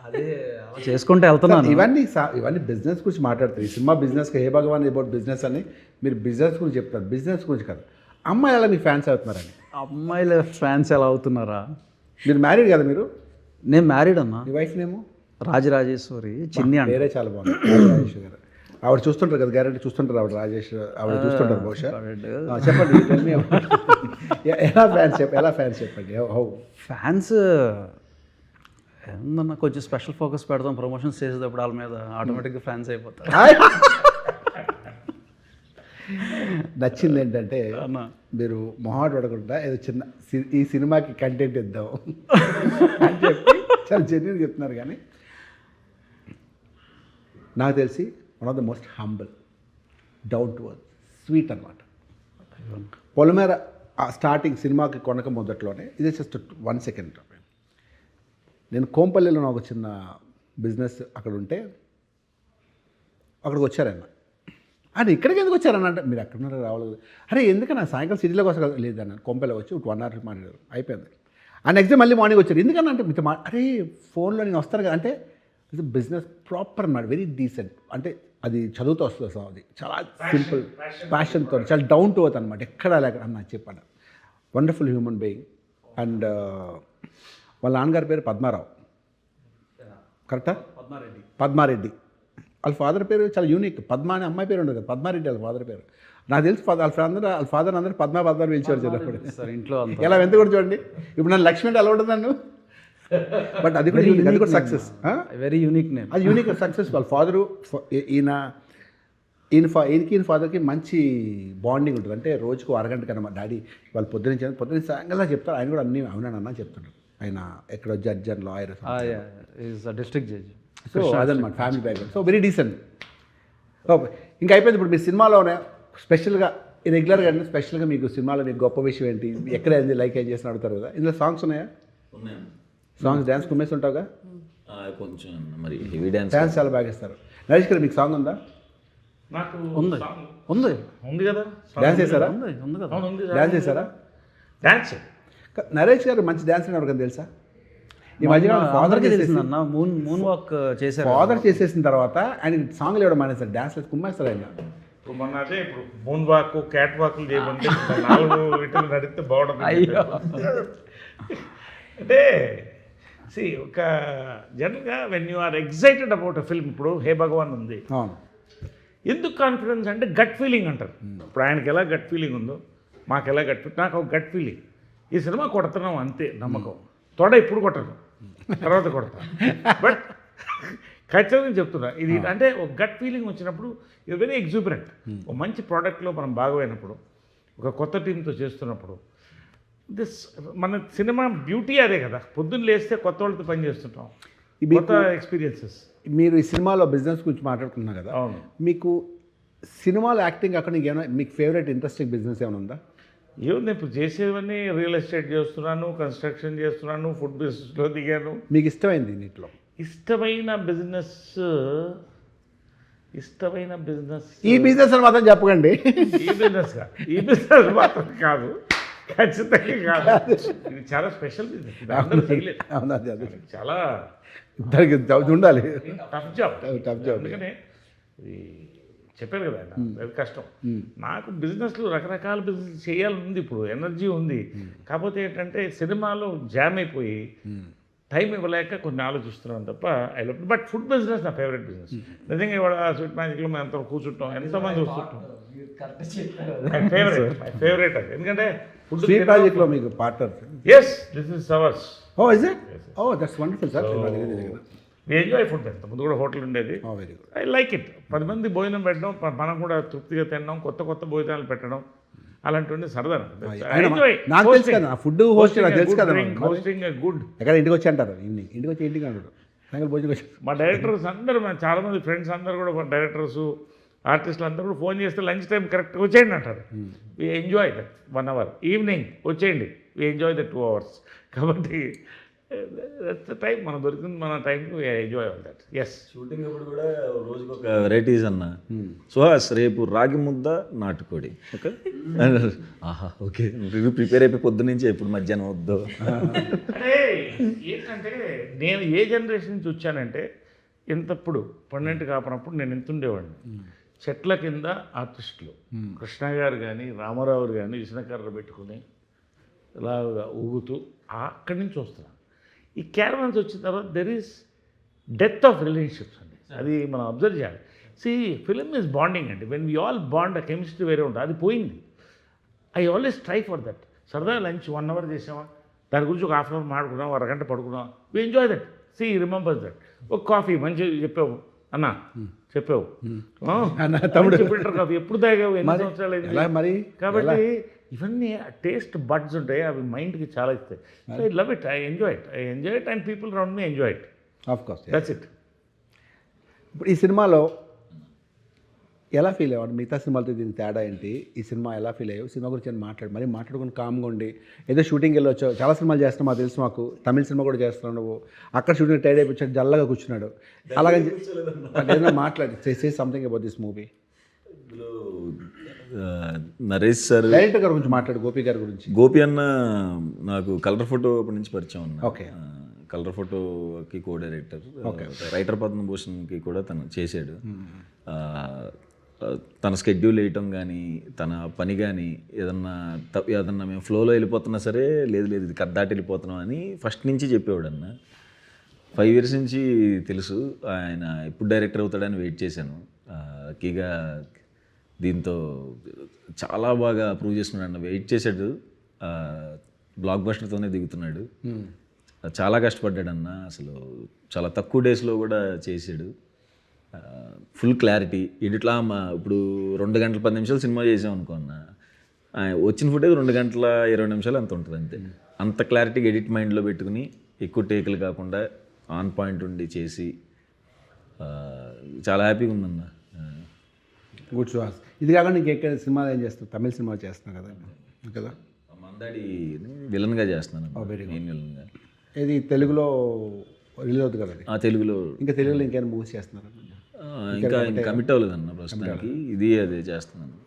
అదే చేసుకుంటే వెళ్తున్నాను. ఇవన్నీ బిజినెస్ గురించి మాట్లాడతారు. ఈ సినిమా బిజినెస్కి హే భగవాన్ అబౌట్ బిజినెస్ అని మీరు బిజినెస్ గురించి చెప్తారు, బిజినెస్ గురించి కాదు. అమ్మాయిలు ఎలా మీ ఫ్యాన్స్ అవుతున్నారని? అమ్మాయిల ఫ్యాన్స్ ఎలా అవుతున్నారా? మీరు మ్యారీడ్ కదా? మీరు? నేను మ్యారీడ్ అన్నా. మీ వైఫ్ నేమో రాజరాజేశ్వరి చిన్ని అంటే. వేరే చాలా బాగుంది రాజేష్ గారు. ఆవిడ చూస్తుంటారు కదా, గ్యారెంటీ చూస్తుంటారు ఆవిడ, రాజేష్ ఆవిడ చూస్తుంటారు బహుశా. చెప్పండి ఎలా ఫ్యాన్స్ చెప్పండి. హౌ ఫ్యాన్స్ ఏమన్నా కొంచెం స్పెషల్ ఫోకస్ పెడతాం ప్రమోషన్స్ చేసేటప్పుడు వాళ్ళ మీద, ఆటోమేటిక్గా ఫ్యాన్స్ అయిపోతారు. నచ్చింది ఏంటంటే మీరు మొహాట్ పడకుండా ఏదో చిన్న ఈ సినిమాకి కంటెంట్ ఇద్దాం అని చెప్పి చాలా జెన్యూన్ చెప్తున్నారు. కానీ నాకు తెలిసి one of the most humble, down to earth, sweet అనమాట. పొలిమేర స్టార్టింగ్ సినిమాకి కొనక మొదట్లోనే ఇది జస్ట్ 1 సెకండ్ నేను కోంపల్లిలో నాకు చిన్న బిజినెస్ అక్కడ ఉంటే అక్కడికి వచ్చారన్న. అని ఇక్కడికి ఎందుకు వచ్చారన్న అంటే మీరు అక్కడ ఉన్నారో రావాలి. అరే ఎందుకన్నా సాయంకాలం సిటీలోకి వస్తా కదా. లేదన్న కోంపల్లి వచ్చి 1 hour మాట్లాడారు అయిపోయింది. ఆ నెక్స్ట్ డే మళ్ళీ మార్నింగ్ వచ్చారు. ఎందుకన్నా అంటే మీతో అరే ఫోన్లో నేను వస్తాను కదా అంటే ఇది బిజినెస్ ప్రాపర్ అన్నమాట, వెరీ డీసెంట్. అంటే అది చదువుతూ వస్తుంది అసలు, అది చాలా సింపుల్ ప్యాషన్తో చాలా డౌన్ టు ఎర్త్ అనమాట. ఎక్కడ లేక అన్న చెప్పాను. Wonderful human being. అండ్ వాళ్ళ నాన్నగారి పేరు పద్మారావు, కరెక్టా? పద్మారెడ్డి. వాళ్ళ ఫాదర్ పేరు చాలా యూనిక్. పద్మ అనే అమ్మాయి పేరు ఉండదు, పద్మారెడ్డి వాళ్ళ ఫాదర్ పేరు. నాకు తెలిసి వాళ్ళ ఫాదర్ అందరూ పద్మ పిలిచేవారు చిన్నప్పుడు. సార్ ఇంట్లో ఎలా ఎంత కూడా చూడండి. ఇప్పుడు నన్ను లక్ష్మి అంటే అలా ఉంటుంది నన్ను. బట్ అది కూడా unique, అది కూడా సక్సెస్. Very unique name. అది యూనిక్ సక్సెస్. వాళ్ళ ఫాదరు ఈయనకి ఫాదర్కి మంచి బాండింగ్ ఉంటుంది. అంటే రోజుకు అరగంట కన్నా మా డాడీ వాళ్ళు పొద్దున్న సాయంకాలం చెప్తారు. ఆయన కూడా అన్నీ అవునన్నా చెప్తాడు. ఆయన ఎక్కడో judge and lawyer, district judge. So అదనమాట family background. So very decent. Okay, ఇంకా అయిపోయింది. ఇప్పుడు మీ సినిమాలోనే స్పెషల్గా రెగ్యులర్గా స్పెషల్గా మీకు సినిమాలో మీకు గొప్ప విషయం ఏంటి, ఎక్కడ ఏంది లైక్ ఏం చేసిన అడుగుతారు కదా. ఇందులో సాంగ్స్ ఉన్నాయా? సాంగ్స్ డ్యాన్స్ కుమ్మేసి ఉంటావు కదా కొంచెం, మరి హెవీ డ్యాన్స్ చాలా బాగా ఇస్తారు. నరేష్ గారు మీకు సాంగ్ ఉందా? నాకు ఉంది కదా. డ్యాన్స్ చేశారా? ఉంది కదా. అవును, ఉంది. డ్యాన్స్ చేశారా? డ్యాన్స్ నరేష్ గారు మంచి డ్యాన్స్ ఎవరికైనా తెలుసా? ఈ మధ్యకాలం ఫాదర్కి తెలిసిందన్న మూన్ వాక్ చేశారు. ఫాదర్ చేసేసిన తర్వాత ఆయన సాంగ్లు ఇవ్వడం మానేస్తారు, డ్యాన్స్ కుమ్మేస్తారు ఆయన. ఇప్పుడు మొన్న అదే ఇప్పుడు మూన్ వాక్ క్యాట్ వాక్లు చేయమంటే 4 వీటిని నడిస్తే బాగుంటుంది. అయ్యో. అంటే ఒక జనరల్గా when you are excited about a film, ఇప్పుడు హే భగవాన్ ఉంది, అవును. ఎందుకు కాన్ఫిడెన్స్ అంటే గట్ ఫీలింగ్ అంటారు. ఇప్పుడు ఆయనకి ఎలా గట్ ఫీలింగ్ ఉందో మాకు ఎలా నాకు ఒక గట్ ఫీలింగ్. ఈ సినిమా కొడుతున్నాం అంతే నమ్మకం. తోడ ఇప్పుడు కొట్టను, తర్వాత కొడతాను. బట్ ఖచ్చితంగా చెప్తున్నా ఇది. అంటే ఒక గట్ ఫీలింగ్ వచ్చినప్పుడు ఇది వెరీ ఎగ్జూబరెంట్. ఒక మంచి ప్రోడక్ట్లో మనం బాగోయినప్పుడు, ఒక కొత్త టీంతో చేస్తున్నప్పుడు, మన సినిమా బ్యూటీ అదే కదా. పొద్దున్న లేస్తే కొత్త వాళ్ళతో పని చేస్తుంటాం, కొత్త ఎక్స్పీరియన్సెస్. మీరు ఈ సినిమాలో బిజినెస్ గురించి మాట్లాడుకున్నారు కదా. అవును. మీకు సినిమాలో యాక్టింగ్ అక్కడ ఏమైనా మీకు ఫేవరెట్ ఇంట్రెస్టింగ్ బిజినెస్ ఏమైనా ఉందా? ఏముంది, ఇప్పుడు చేసేవన్నీ రియల్ ఎస్టేట్ చేస్తున్నాను, కన్స్ట్రక్షన్ చేస్తున్నాను, ఫుడ్ బిజినెస్లో దిగాను. మీకు ఇష్టమైంది నీటిలో? ఇష్టమైన బిజినెస్ ఈ బిజినెస్ అని మాత్రం చెప్పకండి. ఈ బిజినెస్ మాత్రం కాదు, ఖచ్చితంగా కాదు. ఇది చాలా స్పెషల్ బిజినెస్, ఇది అందరూ చేయలేదు. చాలా దానికి ఉండాలి, టఫ్ జాబ్. Tough job. అందుకనే ఇది చెప్పారు కదా ఆయన, అది కష్టం. నాకు బిజినెస్లో రకరకాల బిజినెస్ చేయాలని ఉంది, ఇప్పుడు ఎనర్జీ ఉంది. కాకపోతే ఏంటంటే సినిమాలో జామ్ అయిపోయి టైం ఇవ్వలేక కొన్ని ఆలోచిస్తున్నాను తప్ప I love. But food business నా ఫేవరెట్ బిజినెస్. నిజంగా ఇవాళ స్వీట్ మ్యాజిక్లో మేము ఎంత కూర్చుంటాం, ఎంతమంది వస్తుంటాం. మై ఫేవరెట్ అది. ఎందుకంటే ఫుడ్ స్వీట్ మ్యాజిక్లో మీకు partner? Yes, this is ours. Oh is it? Oh that's wonderful sir. We enjoy food. ఎంత ముందు కూడా హోటల్ ఉండేది. Very good. I like it. 10 మంది భోజనం పెట్టడం, మనం కూడా తృప్తిగా తినడం, కొత్త భోజనాలు పెట్టడం, అలాంటివన్నీ సరదా. నాకు తెలుసు కదా ఫుడ్ హోస్ట్, నాకు తెలుసు కదా. Hosting good. ఎక్కడ ఇంటికి వచ్చి అంటారు, ఇంటికి వచ్చి అంటారు సాయంకాలం భోజనం వచ్చి. మా డైరెక్టర్స్ అందరూ, చాలామంది ఫ్రెండ్స్ అందరూ కూడా, డైరెక్టర్స్ ఆర్టిస్టులు అందరూ కూడా ఫోన్ చేస్తే లంచ్ టైం కరెక్ట్గా వచ్చేయండి అంటారు. We enjoy that 1 hour. Evening వచ్చేయండి, వి ఎంజాయ్ దట్ 2 hours. కాబట్టి దట్స్ ద టైం, మనం దొరికింది మన టైంకి enjoy all that. Yes. Shooting అప్పుడు కూడా రోజుకి ఒక వెరైటీస్ అన్న. సుహాస్ రేపు రాగి ముద్ద నాటుకోడి, ఓకే ఆహా ఓకే ప్రిపేర్ అయిపోయి పొద్దు నుంచి ఎప్పుడు మధ్యాహ్నం వద్దు. అంటే ఏంటంటే నేను ఏ జనరేషన్ నుంచి వచ్చానంటే, ఇంతప్పుడు 12 కాపునప్పుడు నేను ఎంత ఉండేవాడిని. చెట్ల కింద ఆర్టిస్టులు కృష్ణ గారు కానీ రామారావు కానీ విష్ణుకర్ర పెట్టుకుని ఇలాగా ఊగుతూ అక్కడి నుంచి వస్తున్నాను. ఈ క్యారవాన్స్ వచ్చిన తర్వాత there is death of relationships అండి. అది మనం అబ్జర్వ్ చేయాలి. ఫిలిం ఈజ్ బాండింగ్ అండి. వెన్ వీ ఆల్ బాండ్, ఆ కెమిస్ట్రీ వేరే ఉంటుంది. అది పోయింది. I always try for that. సరదా లంచ్ 1 hour చేసామా, దాని గురించి ఒక 1/2 hour మాడుకున్నాం, 1 గంట పడుకున్నాం. We enjoy that. Remembers that. ఒక కాఫీ మంచిగా చెప్పావు అన్న, చెప్పావు తమిళ ఫిల్టర్ కాఫీ ఎప్పుడు తాగావు, ఎన్ని సంవత్సరాలు అయింది. కాబట్టి ఇవన్నీ టేస్ట్ బడ్స్ ఉంటాయి, అవి మైండ్కి చాలా ఇస్తాయి. So I love it, I enjoy it and people around me enjoy it. Of course that's it. ఇప్పుడు ఈ సినిమాలో ఎలా ఫీల్ అయ్యావు మిగతా సినిమాలతో దీనికి తేడా ఏంటి, ఈ సినిమా ఎలా ఫీల్ అయ్యావు, సినిమా గురించి ఏమైనా మరి మాట్లాడుకుని కామ్గా ఉండి ఏదో షూటింగ్ వెళ్ళొచ్చావు, చాలా సినిమాలు చేస్తున్నావు మాకు తెలుసు, మాకు తమిళ సినిమా కూడా చేస్తున్నావు నువ్వు, అక్కడ షూటింగ్ టైడ్ అయిపోయి జల్లగా కూర్చున్నాడు, అలాగని ఏదైనా మాట్లాడి సే సంథింగ్ అబౌట్ దిస్ మూవీ. ఇందులో నరేష్ సార్, డైరెక్టర్ గారి గురించి మాట్లాడు, గోపి గారి గురించి. గోపి అన్న నాకు కలర్ ఫోటో అప్పటి నుంచి పరిచయం అన్న. ఓకే. కలర్ ఫోటోకి కో డైరెక్టర్, రైటర్ పద్మభూషణ్కి కూడా తను చేశాడు. తన స్కెడ్యూల్ వేయటం కానీ తన పని కానీ ఏదన్నా మేము ఫ్లోలో వెళ్ళిపోతున్నా సరే, లేదు ఇది కద్దాటి వెళ్ళిపోతున్నాం అని ఫస్ట్ నుంచి చెప్పేవాడు అన్న. 5 years నుంచి తెలుసు ఆయన ఎప్పుడు డైరెక్టర్ అవుతాడని వెయిట్ చేశాను. లక్కీగా దీంతో చాలా బాగా ప్రూవ్ చేసుకున్నాడు అన్న. వెయిట్ చేశాడు, బ్లాక్ బస్టర్తోనే దిగుతున్నాడు. చాలా కష్టపడ్డాడు అన్న, అసలు చాలా తక్కువ డేస్లో కూడా చేసాడు. ఫుల్ క్లారిటీ ఎడిట్లా ఇప్పుడు 2 గంటల 10 నిమిషాలు సినిమా చేసాం అనుకో అన్న, వచ్చిన ఫుటేజ్ 2 గంటల 20 నిమిషాలు అంత ఉంటుంది అంతే. అంత క్లారిటీగా ఎడిట్ మైండ్లో పెట్టుకుని ఎక్కువ టేకులు కాకుండా ఆన్ పాయింట్ ఉండి చేసి చాలా హ్యాపీగా ఉందన్న. గుడ్ సుహాస్. ఇది కాకుండా ఇంకెక్కడ సినిమాలు ఏం చేస్తావు, తమిళ సినిమా చేస్తున్నావు కదా మందాడి విలన్గా చేస్తున్నాను, మెయిన్ విలన్గా. ఇది తెలుగులో రిలీజ్ అవుతుంది కదా అది? తెలుగులో. ఇంకా తెలుగులో ఇంకేమైనా మూవీస్ చేస్తున్నారు? ఇంకా కమిట్ అవ్వలేదన్న ప్రస్తుతానికి, ఇది అదే చేస్తున్నాను.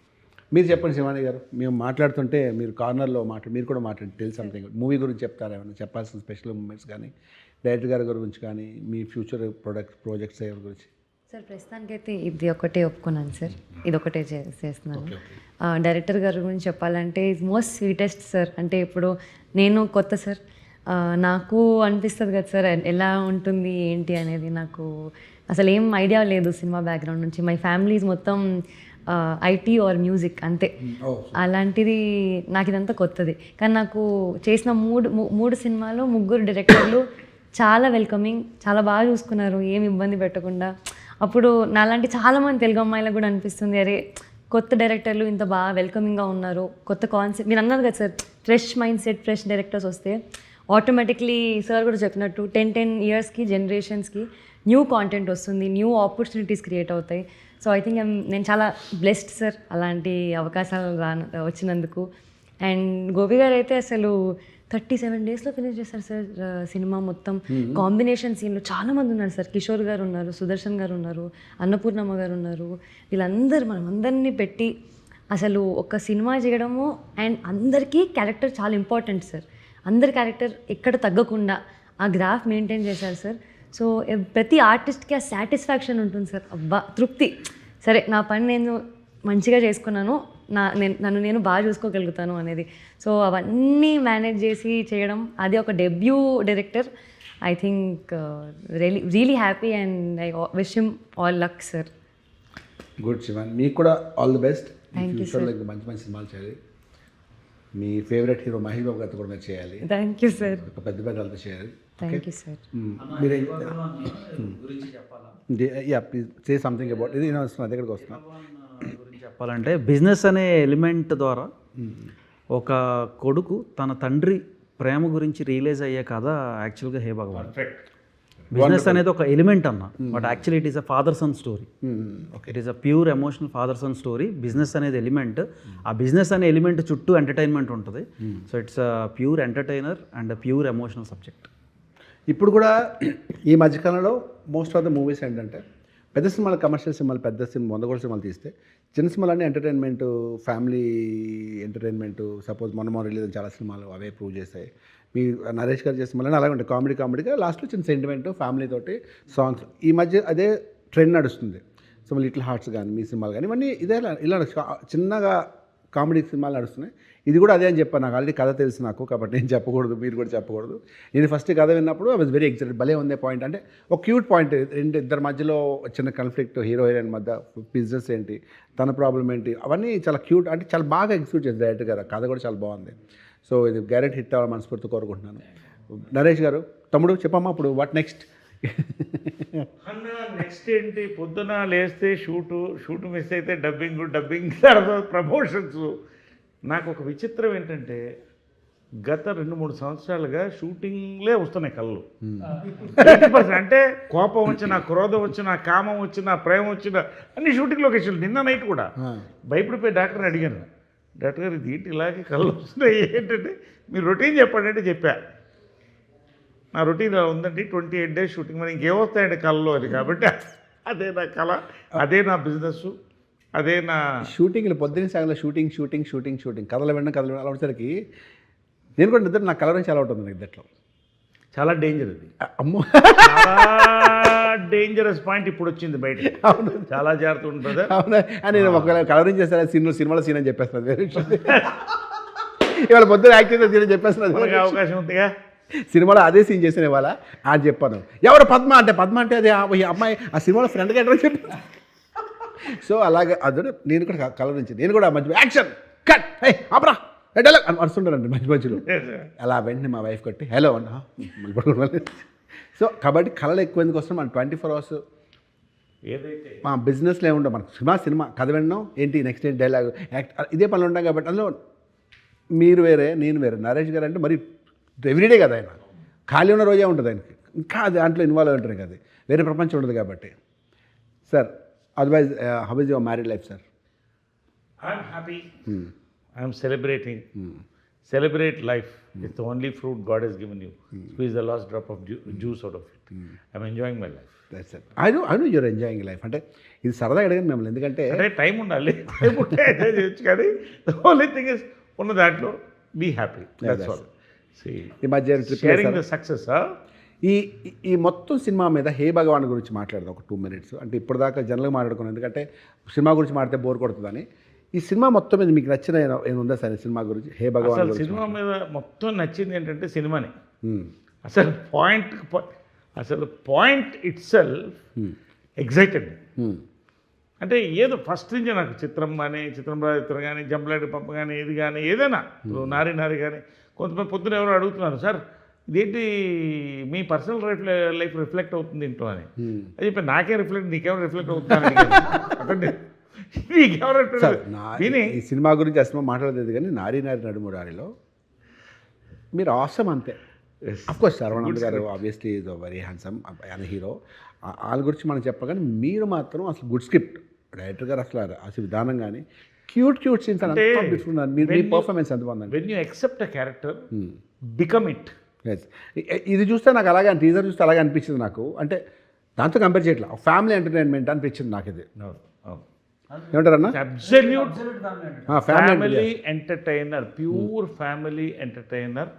మీరు చెప్పండి శివాని గారు, మేము మాట్లాడుతుంటే మీరు కార్నర్లో మీరు కూడా మాట్లాడి టెల్ సంథింగ్ మూవీ గురించి చెప్తారా, ఏమైనా చెప్పాల్సిన స్పెషల్ మూమెంట్స్ కానీ, డైరెక్టర్ గారి గురించి కానీ, మీ ఫ్యూచర్ ప్రాజెక్ట్స్ గురించి. సార్ ప్రస్తుతానికైతే ఇది ఒకటే ఒప్పుకున్నాను సార్, ఇది ఒకటే చేస్తున్నాను. డైరెక్టర్ గారి గురించి చెప్పాలంటే ఈజ్ మోస్ట్ స్వీటెస్ట్ సార్. అంటే ఇప్పుడు నేను కొత్త సార్, నాకు అనిపిస్తుంది కదా సార్ ఎలా ఉంటుంది ఏంటి అనేది. నాకు అసలు ఏం ఐడియా లేదు సినిమా బ్యాక్గ్రౌండ్ నుంచి. మై ఫ్యామిలీస్ మొత్తం ఐటీ ఆర్ మ్యూజిక్ అంతే. అలాంటిది నాకు ఇదంతా కొత్తది. కానీ నాకు చేసిన మూడు సినిమాలు 3 డైరెక్టర్లు చాలా వెల్కమింగ్, చాలా బాగా చూసుకున్నారు, ఏం ఇబ్బంది పెట్టకుండా. అప్పుడు నాలాంటి చాలామంది తెలుగు అమ్మాయిలకు కూడా అనిపిస్తుంది, అరే కొత్త డైరెక్టర్లు ఇంత బాగా వెల్కమింగ్గా ఉన్నారు, కొత్త కాన్సెప్ట్. మీరు అన్నారు కదా sir, fresh mind set, fresh directors వస్తే ఆటోమేటిక్లీ సార్ కూడా చెప్పినట్టు 10 yearsకి జనరేషన్స్కి న్యూ కాంటెంట్ వస్తుంది, న్యూ ఆపర్చునిటీస్ క్రియేట్ అవుతాయి. సో ఐ థింక్ నేను చాలా బ్లెస్డ్ సార్ అలాంటి అవకాశాలు వచ్చినందుకు. అండ్ గోపి గారు అయితే అసలు 37 daysలో ఫినిష్ చేస్తారు సార్ సినిమా మొత్తం. కాంబినేషన్ సీన్లు చాలామంది ఉన్నారు సార్, కిషోర్ గారు ఉన్నారు, సుదర్శన్ గారు ఉన్నారు, అన్నపూర్ణమ్మ గారు ఉన్నారు. వీళ్ళందరూ మనం అందరినీ పెట్టి అసలు ఒక సినిమా చేయడము. అండ్ అందరికీ క్యారెక్టర్ చాలా ఇంపార్టెంట్ సార్. అందరి క్యారెక్టర్ ఎక్కడ తగ్గకుండా ఆ గ్రాఫ్ మెయింటైన్ చేశారు సార్. సో ప్రతి ఆర్టిస్ట్కి ఆ సాటిస్ఫాక్షన్ ఉంటుంది సార్, అబ్బా తృప్తి, సరే నా పని నేను మంచిగా చేసుకున్నాను, నన్ను నేను బాగా చూసుకోగలుగుతాను అనేది. సో అవన్నీ మేనేజ్ చేసి చేయడం, అది ఒక debut director. I think really happy and I wish him all luck sir. Good Shivan, మీకు కూడా all the best. Thank you, ఫ్యూచర్లో ఇంకా మంచి మంచి సినిమాలు చేయాలి. మీ ఫేవరెట్ హీరో మహేష్ బాబు గారితో కూడా మీరు చేయాలి, థ్యాంక్ యూ సార్. ఒక పెద్ద వాళ్ళతో చేయాలి. Thank you sir. మీరు yeah please say something about ఇది. నేను వస్తున్నా, దగ్గరికి వస్తున్నా. గురించి చెప్పాలంటే బిజినెస్ అనే ఎలిమెంట్ ద్వారా ఒక కొడుకు తన తండ్రి ప్రేమ గురించి రియలైజ్ అయ్యే కథ యాక్చువల్గా హే భగవాన్. బిజినెస్ అనేది ఒక ఎలిమెంట్ అన్న, but actually it is a father son story. It is a pure emotional father son story. Business అనేది ఎలిమెంట్, ఆ బిజినెస్ అనే ఎలిమెంట్ చుట్టూ ఎంటర్టైన్మెంట్ ఉంటుంది. So it's a pure entertainer and pure emotional subject. ఇప్పుడు కూడా ఈ మధ్యకాలంలో మోస్ట్ ఆఫ్ ద మూవీస్ ఏంటంటే పెద్ద సినిమాలు, కమర్షియల్ సినిమాలు, పెద్ద సినిమా 100 కోట్ల సినిమాలు తీస్తే చిన్న సినిమాలన్నీ ఎంటర్టైన్మెంట్, ఫ్యామిలీ ఎంటర్టైన్మెంట్. సపోజ్ మొన్న రిలీజ్ అయిన చాలా సినిమాలు అవే ప్రూవ్ చేస్తాయి. మీ నరేష్ గారు చేసిన సినిమాలు అలాగే ఉంటాయి, కామెడీగా లాస్ట్లో చిన్న సెంటిమెంట్, ఫ్యామిలీ తోటి సాంగ్స్. ఈ మధ్య అదే ట్రెండ్ నడుస్తుంది. సో లిటిల్ హార్ట్స్ కానీ మీ సినిమాలు కానీ ఇవన్నీ ఇదే ఇలా చిన్నగా కామెడీ సినిమాలు నడుస్తున్నాయి. ఇది కూడా అదే అని చెప్పాను. నాకు ఆల్రెడీ కథ తెలుసు నాకు, కాబట్టి నేను చెప్పకూడదు, మీరు కూడా చెప్పకూడదు. నేను ఫస్ట్ కథ విన్నప్పుడు ఐ వాజ్ వెరీ ఎక్సైటెడ్. భలే ఉందే పాయింట్, అంటే ఒక క్యూట్ పాయింట్. ఇద్దరి మధ్యలో చిన్న కాన్ఫ్లిక్ట్, హీరో హీరోయిన్ మధ్య, బిజినెస్ ఏంటి, తన ప్రాబ్లం ఏంటి, అవన్నీ చాలా క్యూట్, అంటే చాలా బాగా ఎగ్జిక్యూట్ చేశారు డైరెక్టర్ గారు. కథ కూడా చాలా బాగుంది. సో ఇది గ్యారెంటీ హిట్ అవ్వాలి మనస్ఫూర్తి కోరుకుంటున్నాను. నరేష్ గారు, తమ్ముడు చెప్పమ్మా ఇప్పుడు వాట్ నెక్స్ట్? అన్న నెక్స్ట్ ఏంటి, పొద్దున లేస్తే షూటు మిస్ అయితే డబ్బింగ్ ప్రమోషన్స్. నాకు ఒక విచిత్రం ఏంటంటే గత 2-3 సంవత్సరాలుగా షూటింగ్లే వస్తున్నాయి కళ్ళు 80%. అంటే కోపం వచ్చినా, క్రోధం వచ్చినా, కామం వచ్చినా, ప్రేమ వచ్చినా అన్ని షూటింగ్ లొకేషన్లు. నిన్న నైట్ కూడా భయపడిపోయి డాక్టర్ని అడిగాను, డాక్టర్ గారు ఇది ఏంటి ఇలాగే కళ్ళు వస్తున్నాయి ఏంటంటే మీరు రొటీన్ చెప్పండి అంటే చెప్పా. నా రొటీన్ అలా ఉందండి, 28 days షూటింగ్, మరి ఇంకేమొస్తాయండి కళ్ళలో అని. కాబట్టి అదే నా కళ, అదే నా బిజినెస్, అదే నా షూటింగ్లు పొద్దున్న సాగల షూటింగ్ షూటింగ్ షూటింగ్ షూటింగ్ కథలు వినడం అలా వచ్చేసరికి నేను కూడా నిద్ర నా కలర్ నుంచి అలా ఉంటుంది నాకు నిద్రలో. చాలా డేంజర్ అది. అమ్మో చాలా డేంజరస్ పాయింట్ ఇప్పుడు వచ్చింది బయట. అవును చాలా జాగ్రత్త ఉంటుంది. అవునా అని నేను ఒకవేళ కలరింగ్ చేస్తాను సినిమాలో సీన్ అని చెప్పేస్తున్నాను. వేరే విషయం. ఇవాళ పొద్దున్న యాక్ట్ చేసిన సీన్ అని చెప్పేస్తున్నాను. మనకి అవకాశం ఉందిగా. సినిమాలో అదే సీన్ చేసిన ఇవాళ అది చెప్పాను. ఎవరు పద్మ అంటే అది ఈ అమ్మాయి ఆ సినిమాలో ఫ్రెండ్గా ఎట్లా చెప్పి. సో అలాగే అదే నేను కూడా కలర్ నుంచి నేను కూడా మధ్య యాక్షన్ కట్ అబ్రా ఎట్లా అరుస్తుంటానండి మధ్య మధ్యలో. అలా వెంటనే మా వైఫ్ కొట్టి హలో అన్న మళ్ళీ పడుకోవాలి. సో కాబట్టి కళలు ఎక్కువ ఎందుకు వస్తున్నాం మనం 24 hours ఏదైతే మా బిజినెస్లో ఏముంటాం మనకు సినిమా కథ వినడం ఏంటి నెక్స్ట్ ఏంటి డైలాగ్ యాక్ట్ ఇదే పనులు ఉంటాం. కాబట్టి అందులో మీరు వేరే నేను వేరే. నరేష్ గారు అంటే మరి ఎవ్రీడే కదా ఆయన, ఖాళీ ఉన్న రోజే ఉంటుంది ఆయనకి, ఇంకా దాంట్లో ఇన్వాల్వ్ అయి ఉంటుంది కదా, వేరే ప్రపంచం ఉంటుంది కాబట్టి. Sir otherwise how is your married life sir? I'm happy, I'm celebrating. Celebrate life. It's the only fruit God has given you. Squeeze the last drop of juice out of it. I'm enjoying my life. That's it. I know your enjoying life. అంటే ఇది సరదా అడిగాను మిమ్మల్ని, ఎందుకంటే అంటే టైం ఉండాలి, టైం ఉంటే ఎంజాయ్ చేయొచ్చు. కానీ ద ఓన్లీ థింగ్ ఇస్ ఉన్న దాంట్లో బీ హ్యాపీ. That's all. ఈ మధ్య షేరింగ్ ద సక్సెస్. ఈ మొత్తం సినిమా మీద హే భగవాన్ గురించి మాట్లాడదాం ఒక 2 minutes. అంటే ఇప్పటిదాకా జనరల్గా మాట్లాడుకున్నాను, ఎందుకంటే సినిమా గురించి మాట్లాడితే బోర్ కొడుతుందని. ఈ సినిమా మొత్తం మీద మీకు నచ్చిన ఏముందా సార్ సినిమా గురించి? హే భగవాన్ అసలు సినిమా మీద మొత్తం నచ్చింది ఏంటంటే సినిమానే. అసలు పాయింట్ ఇట్ సెల్ఫ్ ఎగ్జైటెడ్. అంటే ఏదో ఫస్ట్ నుంచి నాకు చిత్రం కానీ, చిత్రం కానీ, జంపలాడి పంప కానీ, ఇది కానీ ఏదైనా నారి కానీ, కొంతమంది పొద్దున ఎవరో అడుగుతున్నారు, సార్ ఇదేంటి మీ పర్సనల్ లైఫ్ రిఫ్లెక్ట్ అవుతుంది ఇంట్లో అని. అది చెప్పి నాకే రిఫ్లెక్ట్, నీకేమో రిఫ్లెక్ట్ అవుతుంది. ఈ సినిమా గురించి అసలు మాట్లాడలేదు కానీ నారి నడుమురారిలో మీరు ఆసమ్ అంతే. అఫ్కోర్స్ శరవణ్ గారు ఆబ్వియస్లీ ఈజ్ వెరీ హ్యాండ్సమ్ ఆయన హీరో, వాళ్ళ గురించి మనం చెప్పగానే మీరు మాత్రం అసలు గుడ్ స్క్రిప్ట్ డైరెక్టర్ గారు అసలు విధానం కానీ క్యూట్ సీన్స్ అని మీ పర్ఫార్మెన్స్ ఎంత బాగుందండి. When you accept a character become it. ఇది చూస్తే నాకు అలాగే టీజర్ చూస్తే అలాగే అనిపించింది నాకు. అంటే దాంతో కంపేర్ చేయట్లా, ఫ్యామిలీ ఎంటర్టైన్మెంట్ అనిపించింది నాకు ఇది. ఏమంటారన్నా? Absolute family entertainer, pure family entertainer.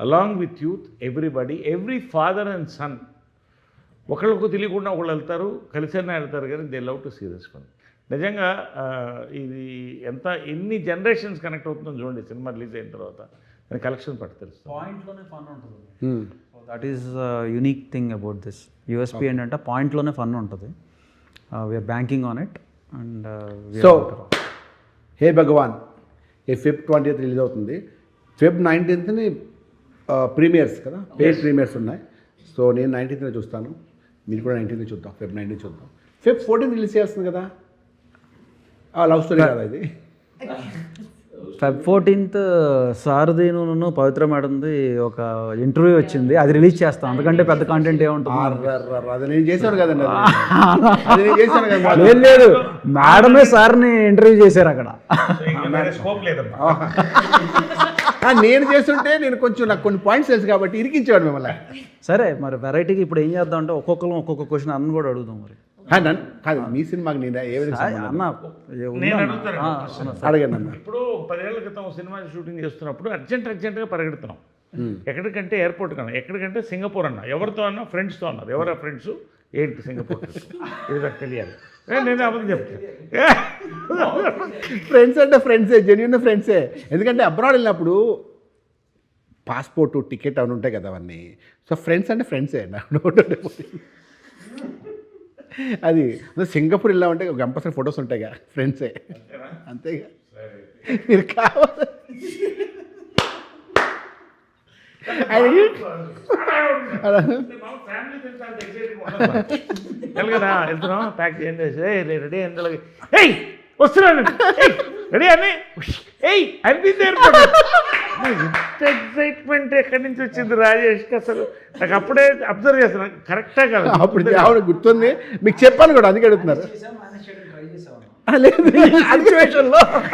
Along with youth everybody, every father and son ఒకళ్ళకు తెలియకుండా ఒకళ్ళు వెళ్తారు, కలిసైనా వెళ్తారు, కానీ they love to see this film. నిజంగా ఇది ఎన్ని జనరేషన్స్ కనెక్ట్ అవుతుందో చూడండి సినిమా రిలీజ్ అయిన తర్వాత. దాని కలెక్షన్ పట్టు తెలుస్తుంది. పాయింట్లోనే ఫన్ ఉంటుంది. That is unique thing about this. USP ఏంటంటే పాయింట్లోనే ఫన్ ఉంటుంది. We're banking on it. And so hey Bhagavan Feb 20th release అవుతుంది. Feb 19th ప్రీమియర్స్ కదా, పేడ్ ప్రీమియర్స్ ఉన్నాయి. సో నేను 19th చూస్తాను, మీరు కూడా 19th చూద్దాం, Feb 19th చూద్దాం. Feb 14th రిలీజ్ చేస్తుంది కదా, లవ్ స్టోరీ కదా ఇది. Feb 14th సారదీను పవిత్ర మేడంది ఒక ఇంటర్వ్యూ వచ్చింది, అది రిలీజ్ చేస్తాం. అందుకంటే పెద్ద కాంటెంట్ ఏముంటుంది. అది నేను చేశాను కదండి, అది నేను చేశాను కదా. లేదు, మేడమే సార్ని ఇంటర్వ్యూ చేశారు అక్కడ. నేను చేస్తుంటే నేను కొంచెం నాకు కొన్ని పాయింట్స్ తెలుసు కాబట్టి ఇరికించేవాడు మిమ్మల్ని. సరే మరి వెరైటీకి ఇప్పుడు ఏం చేద్దాం అంటే ఒక్కొక్కరు ఒక్కొక్క క్వశ్చన్ అన్న కూడా అడుగుదాం. మరి కాదు మీ సినిమాకి నేను ఏ విధంగా అన్న అడగండి అన్న. ఇప్పుడు 10 ఏళ్ల క్రితం సినిమా షూటింగ్ చేస్తున్నప్పుడు అర్జెంట్గా పరిగెడుతున్నాం. ఎక్కడికంటే ఎయిర్పోర్ట్ కన్నా, ఎక్కడికంటే సింగపూర్ అన్న. ఎవరితో అన్నా? ఫ్రెండ్స్తో అన్నారు. ఎవరా ఫ్రెండ్స్? ఏంటి సింగపూర్? ఇది నాకు తెలియాలి. నేను అబద్ధం చెప్తాను. ఫ్రెండ్స్ అంటే ఫ్రెండ్సే, జెన్యూన్ ఫ్రెండ్సే. ఎందుకంటే అబ్రాడ్ వెళ్ళినప్పుడు పాస్పోర్టు, టికెట్ అవన్నీ ఉంటాయి కదా అవన్నీ. సో ఫ్రెండ్స్ అంటే ఫ్రెండ్సే. అది సింగపూర్ వెళ్ళామంటే కంపల్సరీ ఫొటోస్ ఉంటాయిగా, ఫ్రెండ్సే అంతేగా. మీరు కావాలి కదా, వెళ్తున్నాం, ప్యాక్ చేయండి, రెడీ అయింది, వస్తున్నాను రెడీ అని ఏయ్ అనిపింది ఇంత ఎక్సైట్మెంట్ ఎక్కడి నుంచి వచ్చింది రాజేష్కి అసలు నాకు అప్పుడే అబ్జర్వ్ చేస్తాను కరెక్టా కదా అప్పుడు ఆవిడ గుర్తుంది, మీకు చెప్పాను కూడా అందుకే అడుగుతున్నారు.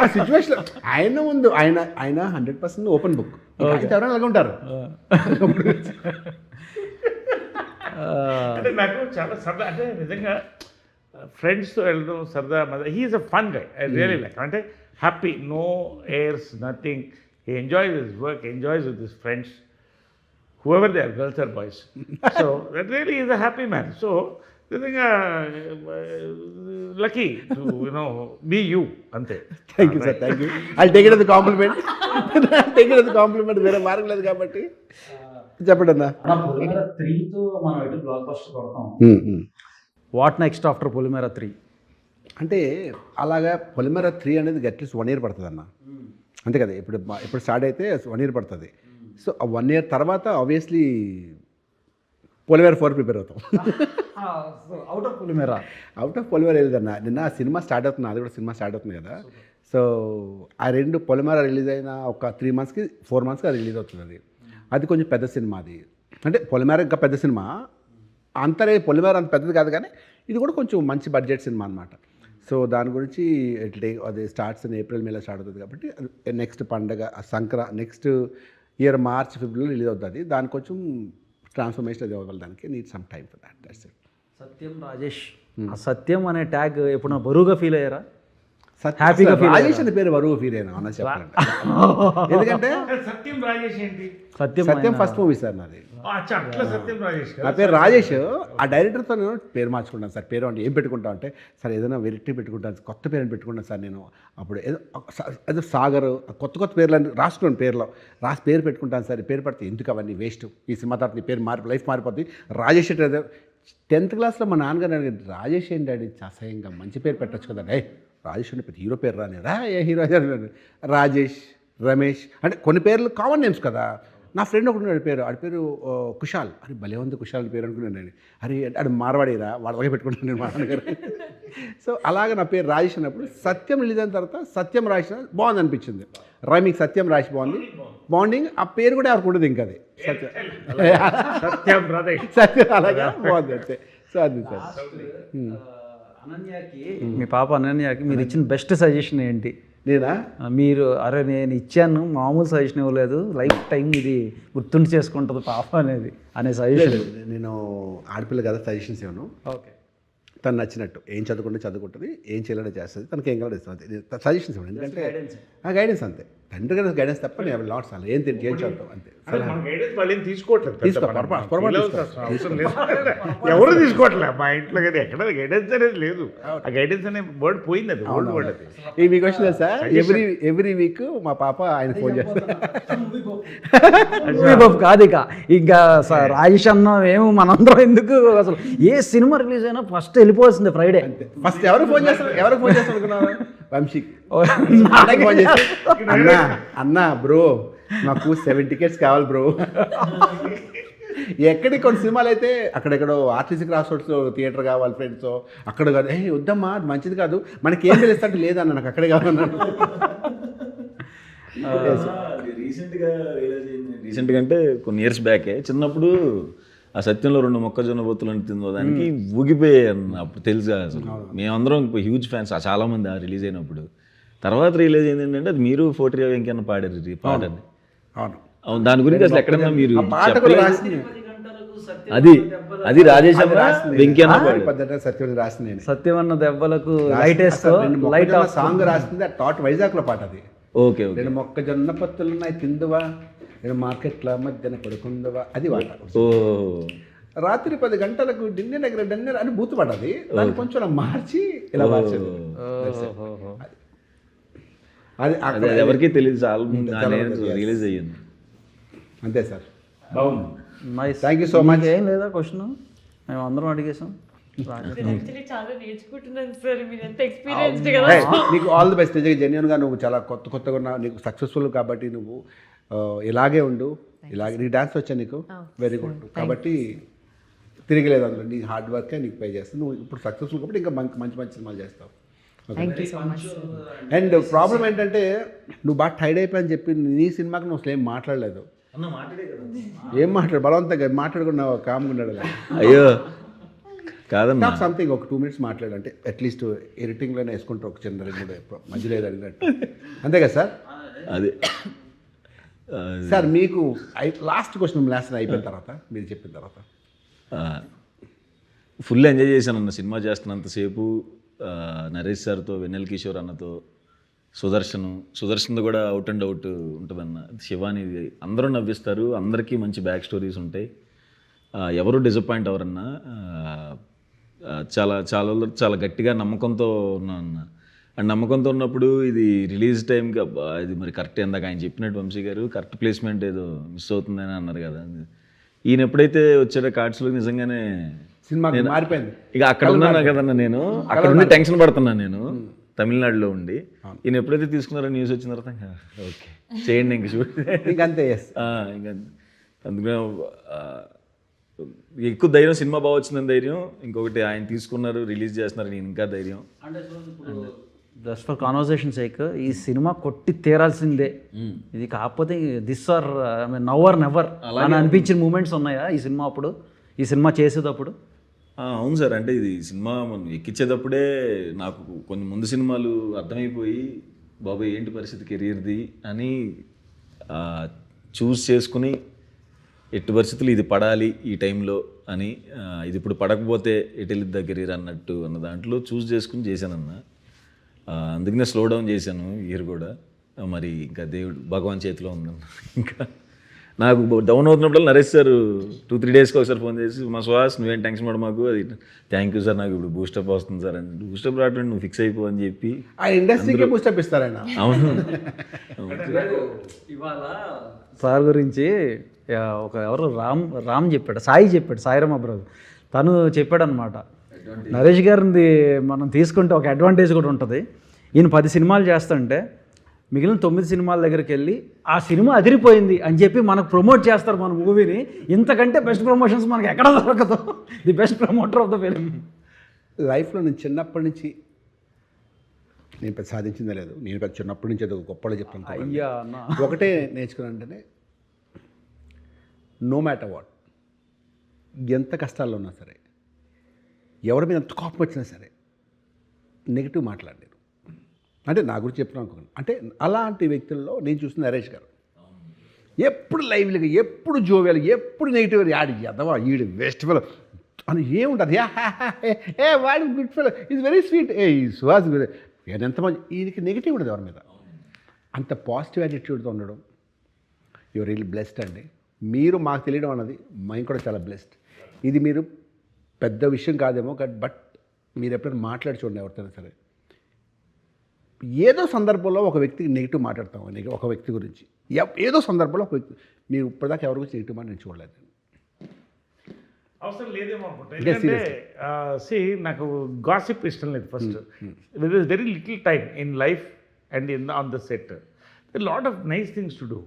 ఆ సిచ్యువేషన్ ఆయన ముందు ఆయన 100% ఓపెన్ బుక్, ఎవరైనా అలాగే ఉంటారు. అంటే నాకు చాలా సరదా, అంటే నిజంగా ఫ్రెండ్స్తో వెళ్ళడం సరదా మజా. He's a fun guy, I really like. అంటే happy, no airs, nothing. He enjoys his work, enjoys with his friends, whoever they are, girls or boys. So that really is a happy man. So నిజంగా లక్కీ టు బీ యూ అంతే. Thank you sir, thank you. అది take it as a compliment. Take it as a compliment. వేరే మార్గం లేదు కాబట్టి చెప్పండి అన్న. పొలిమేర 3తో మనం ఎటు బ్లాక్ బస్టర్ కొడతాం. వాట్ నెక్స్ట్ ఆఫ్టర్ పొలిమేర 3? అంటే అలాగా పొలిమేర 3 అనేది అట్లీస్ట్ 1 year పడుతుంది అన్న, అంతే కదా. ఇప్పుడు స్టార్ట్ అయితే 1 year పడుతుంది. సో ఆ 1 year తర్వాత ఆబ్వియస్లీ పొలిమేర 4 ప్రిపేర్ అవుతాం. Out of Polimera, out of Polimera వెళ్ళదన్న. నిన్న ఆ సినిమా స్టార్ట్ అవుతుంది, అది కూడా సినిమా స్టార్ట్ అవుతుంది కదా. సో ఆ 2 పొలిమేర రిలీజ్ అయిన ఒక 3 monthsకి 4 monthsకి అది రిలీజ్ అవుతుంది. అది కొంచెం పెద్ద సినిమా. అది అంటే పొలిమేర ఇంకా పెద్ద సినిమా, అంతరే పొలిమేర అంత పెద్దది కాదు, కానీ ఇది కూడా కొంచెం మంచి బడ్జెట్ సినిమా అనమాట. సో దాని గురించి అది starts in April, May start అవుతుంది కాబట్టి నెక్స్ట్ పండగ next year March, February release అవుతుంది. దాని కొంచెం ట్రాన్స్ఫర్మేషన్ అది అవ్వాలి, దానికి need some time for that. That's it. Satyam Rajesh, ఆ సత్యం అనే ట్యాగ్ ఎప్పుడు బరువుగా ఫీల్ అయ్యారా? హ్యాపీగా రాజేష్ అనే పేరు బరువు ఫీల్ అయినా అన్న చెప్పాలంటే. ఎందుకంటే సత్యం రాజేష్ ఏంటి? సత్యం ఫస్ట్ మూవీ సార్ నాది. అట్లా సత్యం రాజేష్ నా పేరు రాజేష్. ఆ డైరెక్టర్తో నేను పేరు మార్చుకుంటాను సార్. పేరు అంటే ఏం పెట్టుకుంటాను అంటే, సార్ ఏదైనా వెరైటీ పెట్టుకుంటాను, కొత్త పేరుని పెట్టుకుంటాను సార్. నేను అప్పుడు ఏదో సాగర్, కొత్త పేర్లు రాసుకున్నాను, పేరులో రాసి పేరు పెట్టుకుంటాను సార్. పేరు పడితే ఎందుకు అవన్నీ వేస్ట్, ఈ సినిమా తర్వాత నీ పేరు లైఫ్ మారిపోతుంది. రాజేష్ అంటే 10th క్లాస్లో మా నాన్నగారు అడిగారు, రాజేష్ ఏంటి డాడీ అసహ్యంగా, మంచి పేరు పెట్టచ్చు కదా. రాజేష్ అంటే పెద్ద హీరో పేరు రానేరా, ఏ హీరో రాజేష్, రమేష్ అంటే కొన్ని పేర్లు కామన్ నేమ్స్ కదా. నా ఫ్రెండ్ ఒకటి పేరు, ఆడి పేరు కుషాల్. అరే భలే ఉంది కుషాల్ పేరు అనుకున్నాను నేను. అరే అది మార్వాడిరా, వాడిలాగే పెట్టుకుంటాను నేను మా నాన్నగారు. సో అలాగే నా పేరు రాజేష్ అన్నప్పుడు సత్యం రిలీజ్ అయిన తర్వాత సత్యం రాజేష్ బాగుంది అనిపించింది. రైమింగ్ సత్యం రాజేష్ బాగుంది, బాండింగ్. ఆ పేరు కూడా ఎవరికి ఉండదు ఇంకా, అది సత్యం రాజేష్, సత్యం అలాగా బాగుంది అంతే. సో అది సార్. అనన్యకి, మీ పాప అనన్యకి మీరు ఇచ్చిన బెస్ట్ సజెషన్ ఏంటి? నేనా? మీరు అరే నేను ఇచ్చాను, మామూలు సజెషన్ ఇవ్వలేదు, లైఫ్ టైం ఇది గుర్తుండి చేసుకుంటుంది పాప అనే సజెషన్. నేను ఆడపిల్ల కదా, సజెషన్స్ ఇవ్వను. ఓకే, తను నచ్చినట్టు ఏం చదువుకుంటుంది, ఏం చేయాలంటే చేస్తుంది, తనకి ఏం కావాలో ఇస్తుంది, సజెషన్స్ ఇవ్వండి. ఎందుకంటే గైడెన్స్ అంతే, తండ్రి గారి గైడెన్స్ తప్ప నేను లాట్స్ అలా ఏం తింటే ఏం చదువుతాం అంతే. ఎవరు తీసుకోవట్లేదు మా ఇంట్లో కదా, ఎక్కడ గైడెన్స్ అనేది లేదు. ఆ గైడెన్స్ అనే వర్డ్ పోయింది, అది ఓల్డ్ వర్డ్. అది ఈ మీకు వచ్చిన సార్ ఎవ్రీ వీక్ మా పాప ఆయన ఫోన్ చేస్తారు. కాదు ఇంకా రాజేష్ అన్న ఏమో మనందరం ఎందుకు, అసలు ఏ సినిమా రిలీజ్ అయినా ఫస్ట్ వెళ్ళిపోవాల్సిందే ఫ్రైడే. ఫస్ట్ ఎవరు ఫోన్ చేస్తారు అనుకున్నారు? వంశీకి ఫోన్ చేసి, అన్నా బ్రో నాకు 7 tickets కావాలి బ్రో. ఎక్కడికి కొన్ని సినిమాలు అయితే అక్కడెక్కడో ఆర్టీసీ క్రాస్ రోడ్స్లో థియేటర్ కావాలి ఫ్రెండ్స్, అక్కడ కాదు వద్దమ్మా అది మంచిది కాదు, మనకి ఏం తెలుస్తాంటే లేదన్న నాకు అక్కడే కావాలన్నాడు. రీసెంట్గా అంటే కొన్ని ఇయర్స్ బ్యాకే చిన్నప్పుడు ఆ సత్యంలో 2 మొక్కజొన్న బొత్తులను తినడానికి ఊగిపోయాయి అన్న. అప్పుడు తెలుసు కదా అసలు మేమందరం హ్యూజ్ ఫ్యాన్స్ చాలామంది ఆ రిలీజ్ అయినప్పుడు. తర్వాత రిలీజ్ అయింది ఏంటంటే అది మీరు 40 వెంకన్న పాడారు పాటని. అవును, దాని గురించి అసలు ఎక్కడన్నా మీరు అది రాజేష్ వెంకన్న సత్యం రాసింది. సత్యం అన్న దెబ్బలకు లైట్ సాంగ్ రాసింది, ఆ థాట్ వైజాగ్లో పాట అది. ఓకే, 2 మొక్కజొన్న పత్తులున్నాయి తిందువా, నేను మార్కెట్లో మధ్యన పడుకుందవా, అది పాట. రాత్రి 10 గంటలకు డిన్నర్ అని బూతు పడ్డది, దాన్ని కొంచెం మార్చి ఇలా మార్చారు. అది ఎవరికి తెలియదు, చాలా రిలీజ్ అయ్యింది అంతే సార్. బాగుంది, థ్యాంక్ యూ సో మచ్. ఏం లేదా క్వశ్చన్ మేము అందరం అడిగేసాం. చాలా నేర్చుకుంటున్నాను సార్, మీరు ఎంత ఎక్స్పీరియన్స్డ్ కదా. నీకు ఆల్ ది బెస్ట్. జెన్యున్గా నువ్వు చాలా కొత్తగా ఉన్నావు, నీకు సక్సెస్ఫుల్ కాబట్టి నువ్వు ఇలాగే ఉండు. ఇలాగే నీ డాన్స్ వచ్చా నీకు, వెరీ గుడ్. కాబట్టి తిరిగిలేదు అందులో, నీ హార్డ్ వర్కే నీకు పే చేస్తావు. నువ్వు ఇప్పుడు సక్సెస్ఫుల్ కాబట్టి ఇంకా మంచి సినిమాలు చేస్తావు. Thank you so much. And problem ఏంటంటే నువ్వు బాగా టైర్డ్ అయిపోయని చెప్పి నీ సినిమాకి నువ్వు అసలు ఏం మాట్లాడలేదు. అన్న మాట్లాడే కదా. ఏం మాట్లాడు బలవంతంగా మాట్లాడుకున్నా కామ్గా ఉన్నాడు కదా. అయ్యో కాదన్నా, సంథింగ్ ఒక 2 minutes మాట్లాడంటే అట్లీస్ట్ ఎడిటింగ్లోనే వేసుకుంటారు ఒక చిన్న 2 మధ్యలో ఏది అడిగినట్టు, అంతే కదా సార్? అదే సార్ మీకు లాస్ట్ క్వశ్చన్ లాస్ట్ అయిపోయిన తర్వాత మీరు చెప్పిన తర్వాత ఫుల్ ఎంజాయ్ చేశాను అన్న సినిమా చేస్తున్నంతసేపు. నరేష్ సార్తో, వెన్నెల కిషోర్ అన్నతో, సుదర్శన్తో కూడా అవుట్ అండ్ అవుట్ ఉంటుందన్న. శివాని అందరూ నవ్విస్తారు, అందరికీ మంచి బ్యాక్ స్టోరీస్ ఉంటాయి, ఎవరు డిసప్పాయింట్ అవరన్నా. చాలా చాలా చాలా గట్టిగా నమ్మకంతో ఉన్నాను అన్న. అండ్ నమ్మకంతో ఉన్నప్పుడు ఇది రిలీజ్ టైంకి అబ్బా ఇది మరి కరెక్ట్ ఇందాక ఆయన చెప్పినట్టు వంశీ గారు కరెక్ట్ ప్లేస్మెంట్ ఏదో మిస్ అవుతుందని అన్నారు కదా. ఈయన ఎప్పుడైతే వచ్చాడో కార్డ్స్లో నిజంగానే సినిమా మారిపోయింది. ఇక అక్కడ ఉన్నాను కదన్నా, నేను అక్కడ ఉండి టెన్షన్ పడుతున్నాను నేను తమిళనాడులో ఉండి. ఈయన ఎప్పుడైతే తీసుకున్నారో న్యూస్ వచ్చిన తర్వాత ఓకే చేయండి ఇంక షూట్ ఇంకంతే. ఇంకా అందుకనే ఎక్కువ ధైర్యం, సినిమా బాగా వచ్చిందని ధైర్యం, ఇంకొకటి ఆయన తీసుకున్నారు రిలీజ్ చేస్తున్నారు నేను ఇంకా ధైర్యం. జస్ట్ ఫర్ కాన్వర్సేషన్ సేక్ ఈ సినిమా కొట్టి తీరాల్సిందే. ఇది కాకపోతే this or now or never అని అనిపించిన మూమెంట్స్ ఉన్నాయా ఈ సినిమా అప్పుడు, ఈ సినిమా చేసేటప్పుడు? అవును సార్, అంటే ఇది సినిమా మనం ఎక్కించేటప్పుడే నాకు కొన్ని ముందు సినిమాలు అర్థమైపోయి బాబాయ్ ఏంటి పరిస్థితి కెరీర్ది అని చూస్ చేసుకుని ఎట్టి పరిస్థితులు ఇది పడాలి ఈ టైంలో అని, ఇది ఇప్పుడు పడకపోతే ఎటు వెళ్ళిద్దా కెరీర్ అన్నట్టు అన్న దాంట్లో చూస్ చేసుకుని చేశానన్న. అందుకనే స్లో డౌన్ చేశాను ఇయర్ కూడా. మరి ఇంకా దేవుడు భగవాన్ చేతిలో ఉందన్న. ఇంకా నాకు డౌన్ అవుతున్నప్పుడు నరేష్ సార్ 2-3 డేస్కి ఒకసారి ఫోన్ చేసి మా సుహాస్ నువ్వేం టెన్షన్ పడ మాకు, అది థ్యాంక్ యూ సార్ నాకు ఇప్పుడు బూస్టప్ వస్తుంది సార్ అని. బూస్టప్ రావడం నువ్వు ఫిక్స్ అయిపో అని చెప్పి ఆ ఇండస్ట్రీకే బూస్టప్ ఇస్తారు ఆయన. అవును. ఇవాళ సార్ గురించి ఒక ఎవరు రామ్ చెప్పాడు, సాయి చెప్పాడు, సాయిరామ్ అబ్రాజ్ తను చెప్పాడు అనమాట. నరేష్ గారిది మనం తీసుకుంటే ఒక అడ్వాంటేజ్ కూడా ఉంటుంది. ఈయన 10 సినిమాలు చేస్తుంటే మిగిలిన 9 సినిమాల దగ్గరికి వెళ్ళి ఆ సినిమా అదిరిపోయింది అని చెప్పి మనకు ప్రమోట్ చేస్తారు మన మూవీని. ఇంతకంటే బెస్ట్ ప్రమోషన్స్ మనకి ఎక్కడ దొరకదు. The best promoter of the film. లైఫ్లో నేను చిన్నప్పటి నుంచి నేను పెద్ద సాధించిందే లేదు. నేను పెద్ద చిన్నప్పటి నుంచి అది గొప్పగా చెప్తాను. అయ్యా ఒకటే నేర్చుకున్నానంటేనే నో మ్యాటర్ వాట్, ఎంత కష్టాల్లో ఉన్నా సరే, ఎవరి మీద ఎంత కోపం వచ్చినా సరే నెగిటివ్ మాట్లాడలేరు. అంటే నా గురించి చెప్తున్నాను అనుకోండి. అంటే అలాంటి వ్యక్తుల్లో నేను చూసిన నరేష్ గారు ఎప్పుడు లైవ్లీగా, ఎప్పుడు జోవియాలు, ఎప్పుడు నెగిటివ్, యాడ్ ఎదవా ఈడు వేస్ట్ ఫెలో అని ఏముంటుంది. ఏ వాడి good fellow is very sweet, ఏ ఈ సుహాస్ ఎంతమంది ఈయనకి నెగిటివ్ ఉండదు ఎవరి మీద. అంత పాజిటివ్ యాటిట్యూడ్తో ఉండడం యువర్ రియల్లీ బ్లెస్డ్ అండి. మీరు మాకు తెలియడం అన్నది మేము కూడా చాలా బ్లెస్డ్. ఇది మీరు పెద్ద విషయం కాదేమో బట్ మీరు ఎప్పుడైనా మాట్లాడి చూడండి ఎవరితోనే సరే. ఏదో సందర్భంలో ఒక వ్యక్తికి నెగిటివ్ మాట్లాడతాం, ఒక వ్యక్తి గురించి ఏదో సందర్భంలో ఒక వ్యక్తి, మీరు ఇప్పటిదాకా ఎవరి గురించి నెగిటివ్ మాట నేను చూడలేదు. అవసరం లేదేమో అనుకుంటా. ఎందుకంటే నాకు గాసిప్ ఇష్టం లేదు. First with is very little time in life and on the set lot of nice things to do.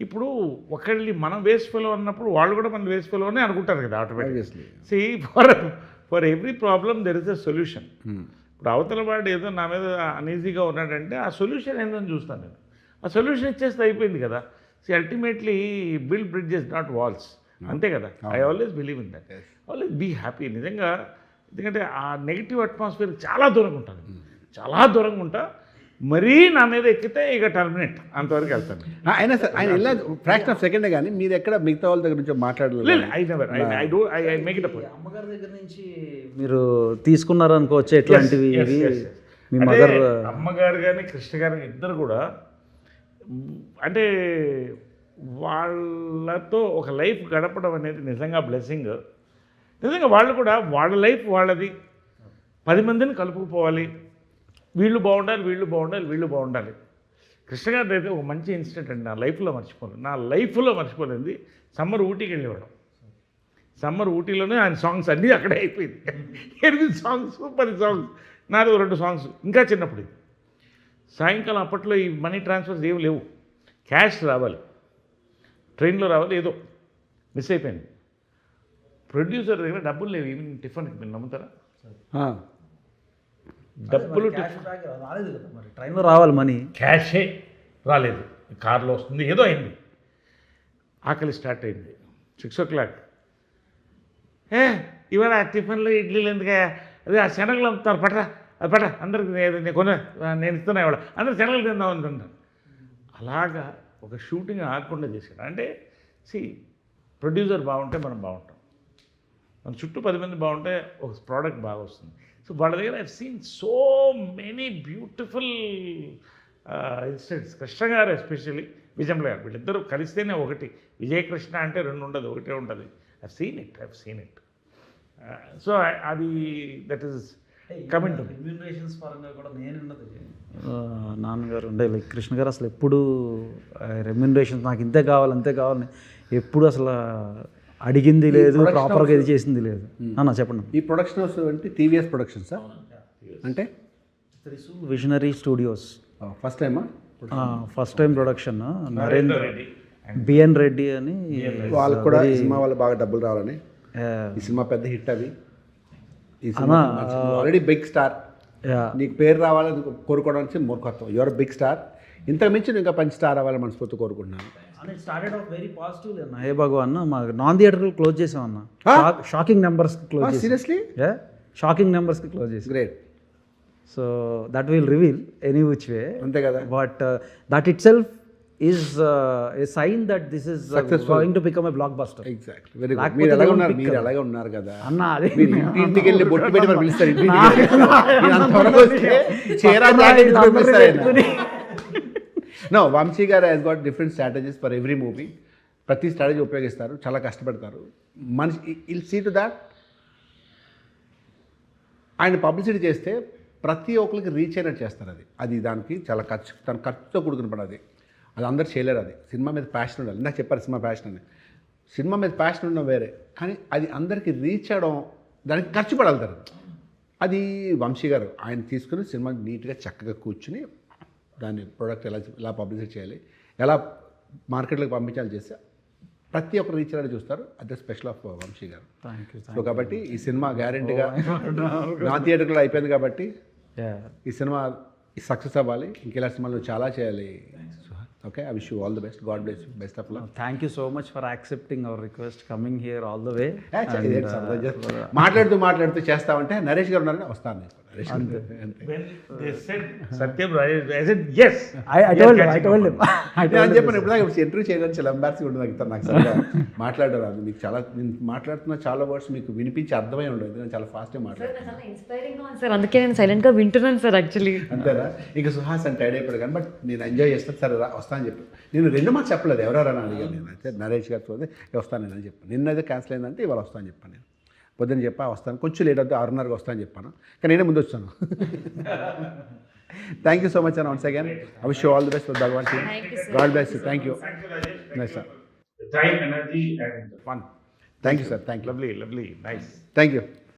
ఇప్పుడు ఒకళ్ళని మనం వేస్ట్ ఫెలో అన్నప్పుడు వాళ్ళు కూడా మనం వేస్ట్ ఫెలో అని అనుకుంటారు కదా automatically. For every problem there is a solution. ఇప్పుడు అవతల వాడు ఏదో నా మీద అన్ఈజీగా ఉన్నాడంటే ఆ సొల్యూషన్ ఏందని చూస్తాను నేను. ఆ సొల్యూషన్ ఇచ్చేస్తే అయిపోయింది కదా. Ultimately build bridges not walls, అంతే కదా. I always believe in that. Always be happy నిజంగా. ఎందుకంటే ఆ నెగిటివ్ అట్మాస్ఫియర్ చాలా దూరంగా ఉంటాను, చాలా దూరంగా ఉంటా. మరీ నా మీద ఎక్కితే ఇక టర్మినేట్ అంతవరకు వెళ్తాను. అయినా సార్ ఆయన ఇలా ఫ్రాక్షన్ ఆఫ్ సెకండే కానీ మీరు ఎక్కడ మిగతా వాళ్ళ దగ్గర నుంచి మాట్లాడలేదు. I make it a point. అమ్మగారి దగ్గర నుంచి మీరు తీసుకున్నారు అనుకోవచ్చు ఎట్లాంటివి ఇవి? మీ మదర్, అమ్మగారు కానీ కృష్ణ గారు ఇద్దరు కూడా అంటే వాళ్ళతో ఒక లైఫ్ గడపడం అనేది నిజంగా బ్లెస్సింగ్. నిజంగా వాళ్ళు కూడా వాళ్ళ లైఫ్ వాళ్ళది, 10 మందిని కలుపుకుపోవాలి, వీళ్ళు బాగుండాలి, వీళ్ళు బాగుండాలి, వీళ్ళు బాగుండాలి. కృష్ణ గారి అయితే ఒక మంచి ఇన్సిడెంట్ అండి, నా లైఫ్లో మర్చిపోలేదు. సమ్మర్ ఊటీకి వెళ్ళేవాడు. సమ్మర్ ఊటీలోనే ఆయన సాంగ్స్ అన్నీ అక్కడే అయిపోయింది. 8 సాంగ్స్, 10 సాంగ్స్, నాది 2 సాంగ్స్. ఇంకా చిన్నప్పుడు ఇది సాయంకాలం అప్పట్లో ఈ మనీ ట్రాన్స్ఫర్స్ ఏమి లేవు, క్యాష్ రావాలి, ట్రైన్లో రావాలి, ఏదో మిస్ అయిపోయింది. ప్రొడ్యూసర్ దగ్గర డబ్బులు లేవు ఈవినింగ్ టిఫిన్కి, మీరు నమ్ముతారా? డబ్బులు రాలేదు కదా మరి, ట్రైన్లో రావాలి మనీ. క్యాషే రాలేదు, కార్లో వస్తుంది, ఏదో అయింది. ఆకలి స్టార్ట్ అయింది 6 o'clock. ఇవాళ టిఫిన్లు ఇడ్లీలు ఎందుకయ్యా, అదే ఆ శనగలు అమ్ముతారు, పట్రా అది పట్రా, అందరికి నేను ఇస్తున్నా ఇవాళ, అందరు శనగలు తిందాం అనుకుంటాను. అలాగా ఒక షూటింగ్ ఆగకుండా చేశాడు. అంటే ప్రొడ్యూసర్ బాగుంటే మనం బాగుంటాం, మన చుట్టూ 10 మంది బాగుంటే ఒక ప్రోడక్ట్ బాగా వస్తుంది. సో వాళ్ళ దగ్గర I seen so many beautiful incidents. Krishna గారు ఎస్పెషల్లీ, విజయమ్ల గారు, వీళ్ళిద్దరూ కలిస్తేనే ఒకటి. విజయకృష్ణ అంటే 2 ఉండదు, ఒకటే ఉంటుంది. I seen it. సో అది that is coming to remunerations పరంగా కూడా నేను ఉన్నది నాన్నగారు ఉండే లైక్ కృష్ణ గారు అసలు ఎప్పుడు రెమ్యూనరేషన్స్ నాకు ఇంతే కావాలి అంతే కావాలని ఎప్పుడు అసలు అడిగింది లేదు, ప్రాపర్గా ఇది చేసింది లేదు. అన్న చెప్పండి. ఈ ప్రొడక్షన్ హౌస్ అంటే టీవీఎస్ ప్రొడక్షన్స్ అంటే విజనరీ స్టూడియోస్ ఫస్ట్ టైమా? First time production. Narendra BN Reddy అని, వాళ్ళకు కూడా ఈ సినిమా వాళ్ళు బాగా డబ్బులు రావాలని, ఈ సినిమా పెద్ద హిట్ అవి, ఈ సినిమా ఆల్రెడీ బిగ్ స్టార్, నీకు పేరు రావాలని కోరుకోవడానికి మూర్ఖత్వం. యువర్ బిగ్ స్టార్, ఇంతకు మించి ఇంకా పంచ్ స్టార్ అవ్వాలని మనస్ఫూర్తి కోరుకుంటున్నాను. స్టార్టెడ్ ఆఫ్ వెరీ పాజిటివ్ అన్న. ఏ భగవాన్ మా నాన్ థియేటర్ క్లోజ్ చేసామన్న, షాకింగ్ నెంబర్స్ క్లోజ్ చేసాం. సీరియస్లీ? షాకింగ్ నెంబర్స్కి క్లోజ్ చేసాం. Great. So that will reveal any which way, అంతే కదా. But that itself is a sign that this is going to become a blockbuster. Exactly. Very good. మీరు ఎలాగ ఉన్నారు? మీరు ఎలాగే ఉన్నారు కదా అన్న. అదే మీరు ఇంటికి వెళ్ళి బొట్టు పెట్టి మరి పిలుస్తారు. ఇంటికి అంతవరకు వస్తే చీరా జాకెట్ పంపిస్తారు. నో, వంశీ గారు has got different strategies for every movie. ప్రతి స్ట్రాటజీ ఉపయోగిస్తారు, చాలా కష్టపడతారు. మనిషి ఇల్ సీ టు దాట్. ఆయన పబ్లిసిటీ చేస్తే ప్రతి ఒక్కరికి రీచ్ అయినట్టు చేస్తారు. అది దానికి చాలా తన ఖర్చుతో కూడుకున్న పని. అది అందరు చేయలేరు. అది సినిమా మీద ప్యాషన్ ఉండాలి. ఇందాక చెప్పారు సినిమా ప్యాషన్ అని. సినిమా మీద ప్యాషన్ ఉండడం వేరే, కానీ అది అందరికీ రీచ్ అవ్వడం, దానికి ఖర్చు పడగలుగుతారు. అది వంశీ గారు ఆయన తీసుకుని సినిమా నీట్గా చక్కగా కూర్చుని దాని ప్రోడక్ట్ ఎలా పబ్లిసిటీ చేయాలి, ఎలా మార్కెట్లోకి పంపించాలి చేస్తే ప్రతి ఒక్కరు రీచ్ అయ్యేలా చూస్తారు. అదే స్పెషల్ ఆఫ్ వంశీ గారు. సో కాబట్టి ఈ సినిమా గ్యారెంటీగా నా థియేటర్లో అయిపోయింది. కాబట్టి ఈ సినిమా సక్సెస్ అవ్వాలి. ఇంకెలా సినిమాలు చాలా చేయాలి. Okay, I wish you all the best. God bless you. Best of luck. Thank you so much for accepting hour request, coming here all the way. మాట్లాడుతూ చేస్తామంటే నరేష్ గారు ఉన్నారని వస్తాను. సత్యం ఎస్ అని చెప్పాను. ఇప్పుడు ఇంటర్వ్యూ చేయడానికి చాలా ఎంబారసింగ్ ఉంటుంది నాకు సరిగా మాట్లాడారు. అది మీకు చాలా, నేను మాట్లాడుతున్న చాలా వర్డ్స్ మీకు వినిపించి అర్థమై ఉండదు, ఎందుకంటే చాలా ఫాస్ట్గా మాట్లాడుతున్నాను సార్. అందుకే నేను సైలెంట్గా వింటున్నాను సార్ యాక్చువల్లీ. అంతేనా? ఇక సుహాస్ అని టైడ్ అయిపోయాడు కానీ, బట్ నేను ఎంజాయ్ చేస్తాను. సరే వస్తాను చెప్పి నేను 2 మాకు చెప్పలేదు. ఎవరెవరైనా అడిగాను నేను. అయితే నరేష్ గారితో వస్తాను నేను అని చెప్పాను. నిన్నైతే క్యాన్సిల్ అయిందంటే ఇవాళ వస్తాను చెప్పాను. నేను పొద్దున్న చెప్పా వస్తాను, కొంచెం లేట్ అవుతుంది, 6:30కి వస్తాను చెప్పాను, కానీ నేనే ముందు వచ్చాను. Thank you so much and once again I wish you all the best for Bhagavan team. God bless you. Thank you. Nice sir. Time, energy and fun. Thank you sir. Thank you. Lovely, nice. Thank you.